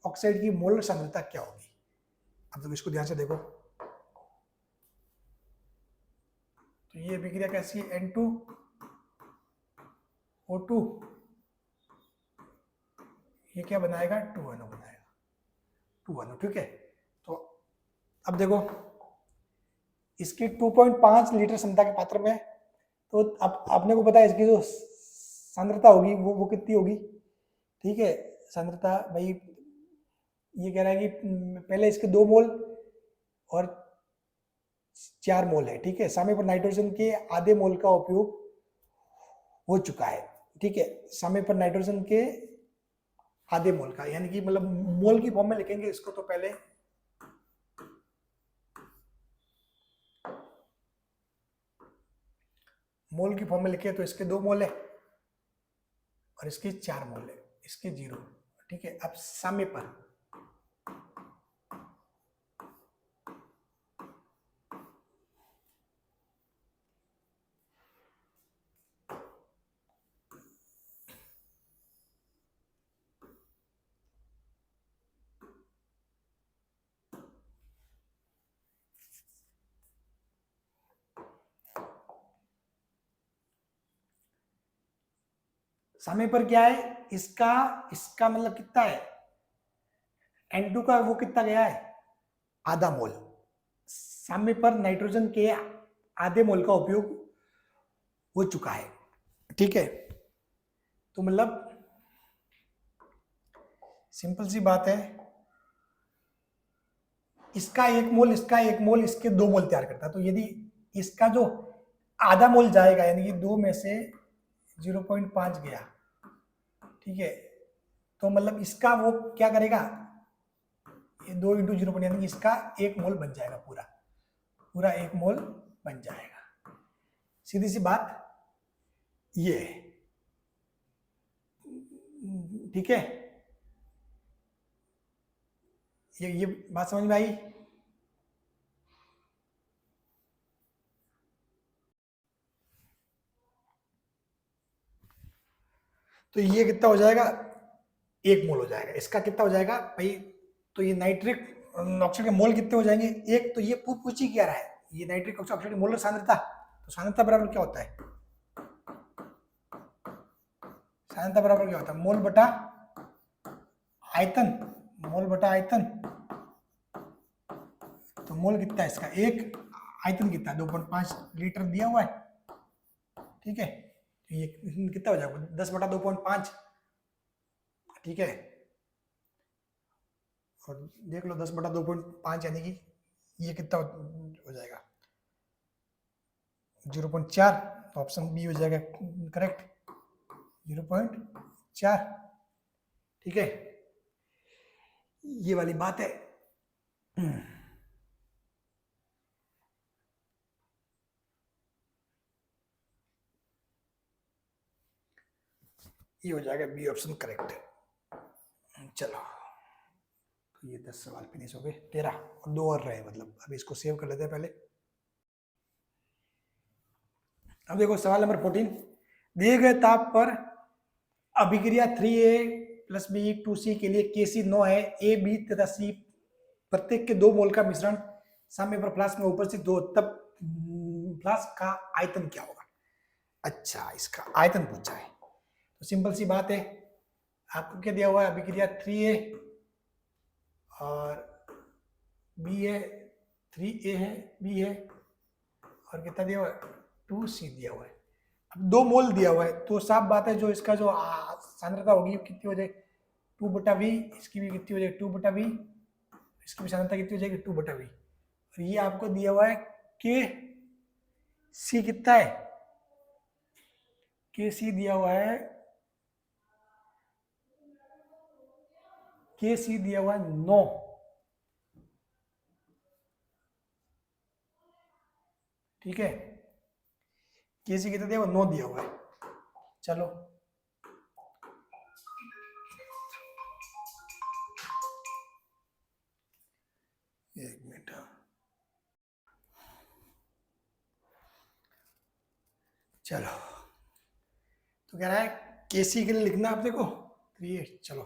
ऑक्साइड की मोलर सांद्रता क्या होगी? अब तो इसको ध्यान से देखो। तो ये अभिक्रिया कैसी है? N2 O2 ये क्या बनाएगा? 2NO बनाएगा, 2NO। ठीक है, तो अब देखो इसकी 2.5 लीटर क्षमता के पात्र में, तो अब आपने को पता है इसकी जो सांद्रता होगी वो कितनी होगी? ठीक है, सांद्रता भाई ये कह रहा है कि पहले इसके 2 मोल और 4 मोल है। ठीक है, साम्य पर नाइट्रोजन के आधे मोल का उपयोग हो चुका है। ठीक है, साम्य पर नाइट्रोजन के आधे मोल का, यानी कि मतलब मोल की फॉर्म में लिखेंगे इसको, तो पहले मोल की फॉर्म में लिखे तो इसके 2 मोल है और इसके 4 मोल है, इसके 0। ठीक है, अब साम्य पर साम्य पर क्या है? इसका मतलब कितना है? N2 का वो कितना गया है? आधा मोल। साम्य पर नाइट्रोजन के आधे मोल का उपयोग हो चुका है। ठीक है, तो मतलब सिंपल सी बात है, इसका 1 मोल, इसका 1 मोल, इसके 2 मोल तैयार करता है। तो यदि इसका जो आधा मोल जाएगा, यानी कि 2 में से 0.5 गया, ठीक है, तो मतलब इसका वो क्या करेगा? ये 2 इंटू 0, यानी कि इसका 1 मोल बन जाएगा, पूरा 1 मोल बन जाएगा। सीधी सी बात ये है। ठीक है, ये बात समझ में आई? तो ये कितना हो जाएगा? 1 मोल हो जाएगा। इसका कितना हो जाएगा भाई? तो ये नाइट्रिक ऑक्साइड के मोल कितने हो जाएंगे? 1। तो ये पूछ ही क्या रहा है? ये नाइट्रिक ऑक्साइड की मोलर सांद्रता। तो सांद्रता बराबर क्या होता है? सांद्रता बराबर क्या होता है? मोल बटा आयतन। मोल बटा आयतन। तो मोल कितना है इसका? 1। आयतन कितना? 2.5 लीटर दिया हुआ है। ठीक है, तो ये कितना हो जाएगा? 10 बटा 2.5। ठीक है, और देख लो 10 बटा 2.5 यानी कि ये कितना हो जाएगा? 0.4। तो ऑप्शन बी हो जाएगा करेक्ट, 0.4। ठीक है, ये वाली बात है। ये हो जाएगा बी ऑप्शन करेक्ट है। चलो, तो ये 10 सवाल फिनिश हो गए। 13 और 2 और रहे, मतलब अभी इसको सेव कर लेते हैं पहले। अब देखो सवाल नंबर 14। दिए गए ताप पर अभिक्रिया 3A प्लस बी 2C के लिए KC 9 है। A, B तथा C प्रत्येक के 2 मोल का मिश्रण साम्य पर फ्लास्क में उपस्थित हो, तब फ्लास्क का आयतन क्या होगा? अच्छा, इसका आयतन पूछा है। तो सिंपल सी बात है, आपको क्या दिया हुआ है? अभिक्रिया 3A और B है, 3A है, B है, और कितना दिया हुआ है? 2C दिया हुआ है। अब 2 मोल दिया हुआ है, तो साफ बात है जो इसका जो सांद्रता होगी कितनी हो जाएगी? 2/V। इसकी भी कितनी हो जाएगी? 2/V। इसकी भी सांद्रता कितनी हो जाएगी? 2/V। और ये आपको दिया हुआ है KC कितना है? KC दिया हुआ है, KC दिया हुआ है 9। ठीक है, KC कितना दिया हुआ? 9 दिया हुआ है। चलो, चलो, तो कह रहा है केसी के लिए लिखना आपने को 3 चलो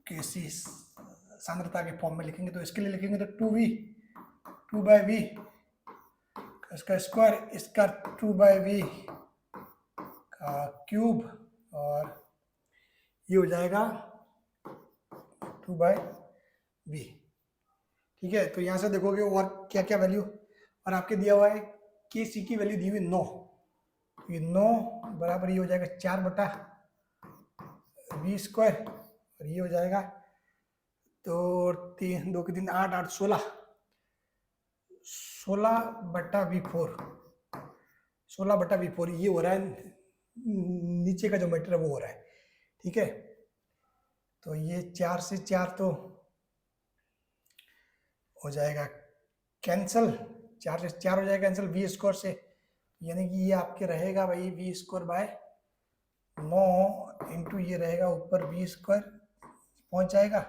केसी सांद्रता के फॉर्म में लिखेंगे, तो इसके लिए लिखेंगे तो 2v 2/v इसका स्क्वायर, इसका 2/v का क्यूब, और ये हो जाएगा 2/v। ठीक है, तो यहाँ से देखोगे और क्या क्या वैल्यू, और आपके दिया हुआ है के सी की वैल्यू दी हुई 9, ये 9 बराबर ये हो जाएगा 4/v स्क्वायर, और ये हो जाएगा तो 3 2 के 3 8 8 16/v4 16/v4 ये हो रहा है, नीचे का जो मीटर है वो हो रहा है। ठीक है, तो ये 4 से 4 तो हो जाएगा कैंसिल, 4 से 4 हो जाएगा कैंसिल वी स्क्वायर से, यानी कि ये आपके रहेगा भाई वी स्क्वायर बाय 9 इंटू ये रहेगा ऊपर वी स्क्वायर पहुंच जाएगा,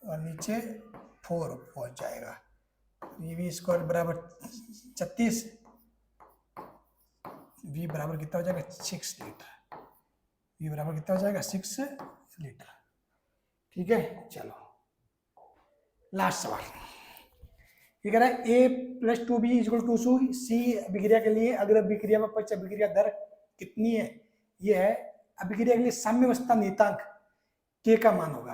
और नीचे 4 पहुंच जाएगा। ये वी स्क्वायर बराबर 36, वी बराबर कितना हो जाएगा 6 लीटर, वी बराबर कितना हो जाएगा 6 लीटर। ठीक है, चलो लास्ट सवाल, ये कह रहा है a + 2b = c अभिक्रिया के लिए अगर अभिक्रिया में पक्ष अभिक्रिया दर कितनी है, ये है अभिक्रिया के लिए साम्यावस्था नियतांक k का मान होगा।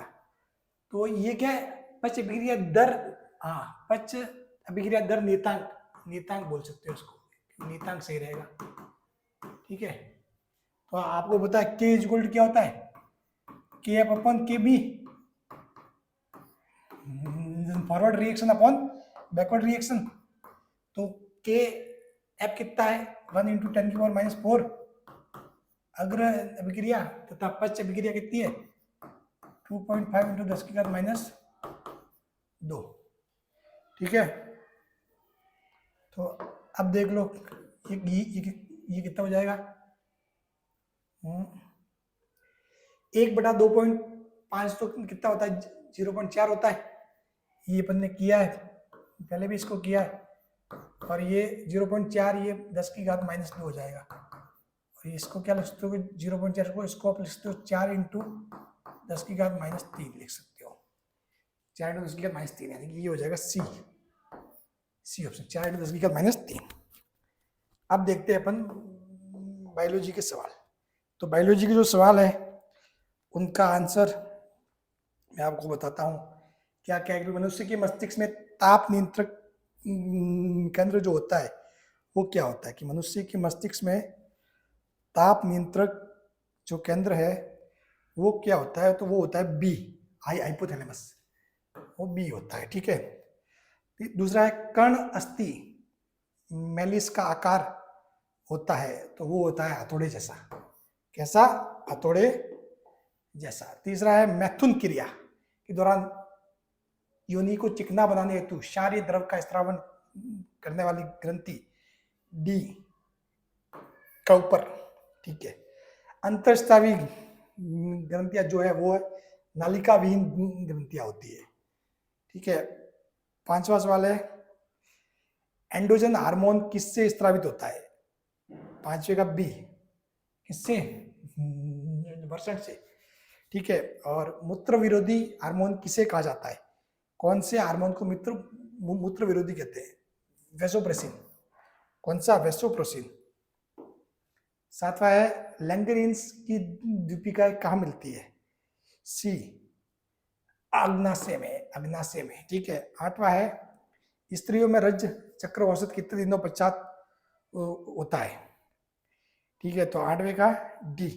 तो ये क्या है, पक्ष अभिक्रिया दर, हाँ पक्ष अभिक्रिया दर नियतांक, नियतांक बोल सकते हो उसको, नियतांक सही रहेगा। ठीक है, तो आपको पता है k = क्या होता है, kF/kb, forward reaction upon backward reaction. तो के एफ कितना है 1 × 10⁻⁴ अग्र अभिक्रिया तथा पश्च अभिक्रिया कितनी है 2.5 × 10⁻²। ठीक है, तो अब देख लो ये कितना हो जाएगा 1/2.5 तो कितना होता है 0.4 होता है, ये अपन ने किया है पहले भी इसको किया है, और ये 0.4 ये 10⁻⁻² हो जाएगा, और इसको क्या लिख सकते हो 0.4 को इसको आप लिख सकते हो 4 × 10⁻³ लिख सकते हो, 4 × 10⁻³ यानी कि ये हो जाएगा सी ऑप्शन 4 × 10⁻³। अब देखते हैं अपन बायोलॉजी के सवाल। तो बायोलॉजी के जो सवाल है उनका आंसर मैं आपको बताता हूँ। क्या क्या है, मनुष्य के मस्तिष्क में ताप नियंत्रक केंद्र जो होता है वो क्या होता है, कि मनुष्य के मस्तिष्क में ताप नियंत्रक जो केंद्र है वो क्या होता है, तो वो होता है बी, हाइपोथैलेमस, वो बी होता है। ठीक है, दूसरा है कर्ण अस्थि मेलिस का आकार होता है, तो वो होता है हथौड़े जैसा, कैसा हथौड़े जैसा। तीसरा है मैथुन क्रिया के दौरान योनि को चिकना बनाने हेतु क्षारीय द्रव का स्रावन करने वाली ग्रंथि डी का ऊपर। ठीक है, अंतःस्रावी ग्रंथियां जो है वो नालिका विहीन ग्रंथियां होती है। ठीक है, पांचवा सवाल है एंड्रोजन हार्मोन किससे स्रावित होता है, पांचवे का बी, किससे वर्षण से। ठीक है, और मूत्र विरोधी हार्मोन किसे कहा जाता है, कौन से हार्मोन को मूत्र विरोधी कहते हैं, वेसोप्रेसिन, कौन सा वेसोप्रेसिन। सातवां है लैंगरेंस की दीपिका कहाँ मिलती है, सी अग्नाशय में। ठीक है, आठवां है स्त्रियों में रज चक्र औसत कितने दिनों पश्चात होता है। ठीक है, तो आठवें का डी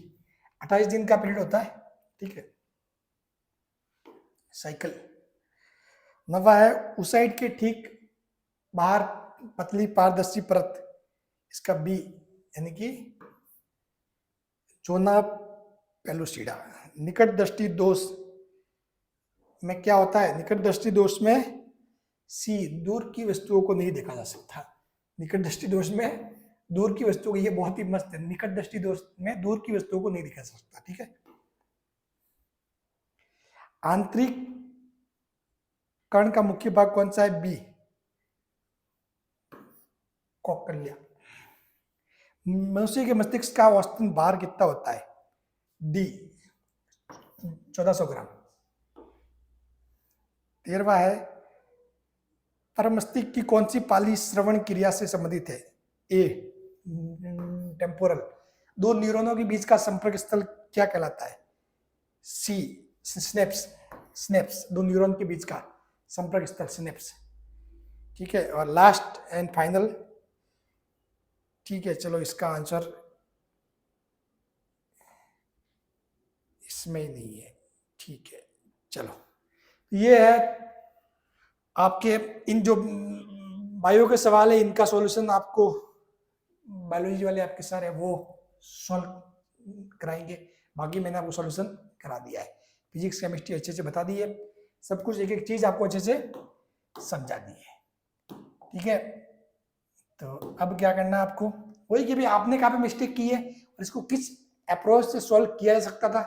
28 दिन का पीरियड होता है। ठीक है, साइकिल। नवा है उसाइड के ठीक बाहर पतली पारदर्शी परत, इसका बी यानी कि जोना पेलुसिडा। निकट दृष्टि दोष में क्या होता है, निकट दृष्टि दोष में सी दूर की वस्तुओं को नहीं देखा जा सकता। निकट दृष्टि दोष में दूर की वस्तुओं को, ये बहुत ही मस्त है, निकट दृष्टि दोष में दूर की वस्तुओं को नहीं देखा जा सकता। ठीक है, आंतरिक कर्ण का मुख्य भाग कौन सा है, बी कौकल्या। मनुष्य के मस्तिष्क का औसतन भार कितना होता है? डी 1400 ग्राम। 13वां है, परमस्तिष्क की कौन सी पाली श्रवण क्रिया से संबंधित है? ए टेम्पोरल। दो न्यूरॉनों के बीच का संपर्क स्थल क्या कहलाता है? सी स्नेप्स। स्नेप्स, दो न्यूरॉन के बीच का संपर्क स्थल स्नेप्स। ठीक है, और लास्ट एंड फाइनल, ठीक है चलो इसका आंसर इसमें ही नहीं है। ठीक है चलो, ये है आपके इन जो बायो के सवाल है इनका सॉल्यूशन आपको बायोलॉजी वाले आपके सर है वो सॉल्व कराएंगे। बाकी मैंने आपको सॉल्यूशन करा दिया है। फिजिक्स केमिस्ट्री अच्छे से बता दी है, सब कुछ एक एक चीज आपको अच्छे से समझा दी है। ठीक है, तो अब क्या करना है आपको, वही कि भाई आपने कहाँ पे मिस्टेक की है और इसको किस अप्रोच से सॉल्व किया जा सकता था।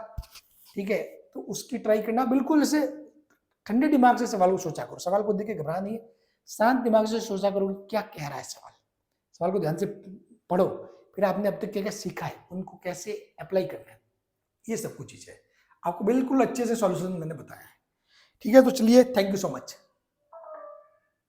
ठीक है, तो उसकी ट्राई करना, बिल्कुल ऐसे ठंडे दिमाग से सवाल को सोचा करो। सवाल को देख के घबरा नहीं है, शांत दिमाग से सोचा करो कि क्या कह रहा है सवाल। सवाल को ध्यान से पढ़ो, फिर आपने अब तक क्या क्या सीखा है उनको कैसे अप्लाई करना है, ये सब कुछ चीजें आपको बिल्कुल अच्छे से सॉल्यूशन मैंने बताया है। ठीक है, तो चलिए, थैंक यू सो मच।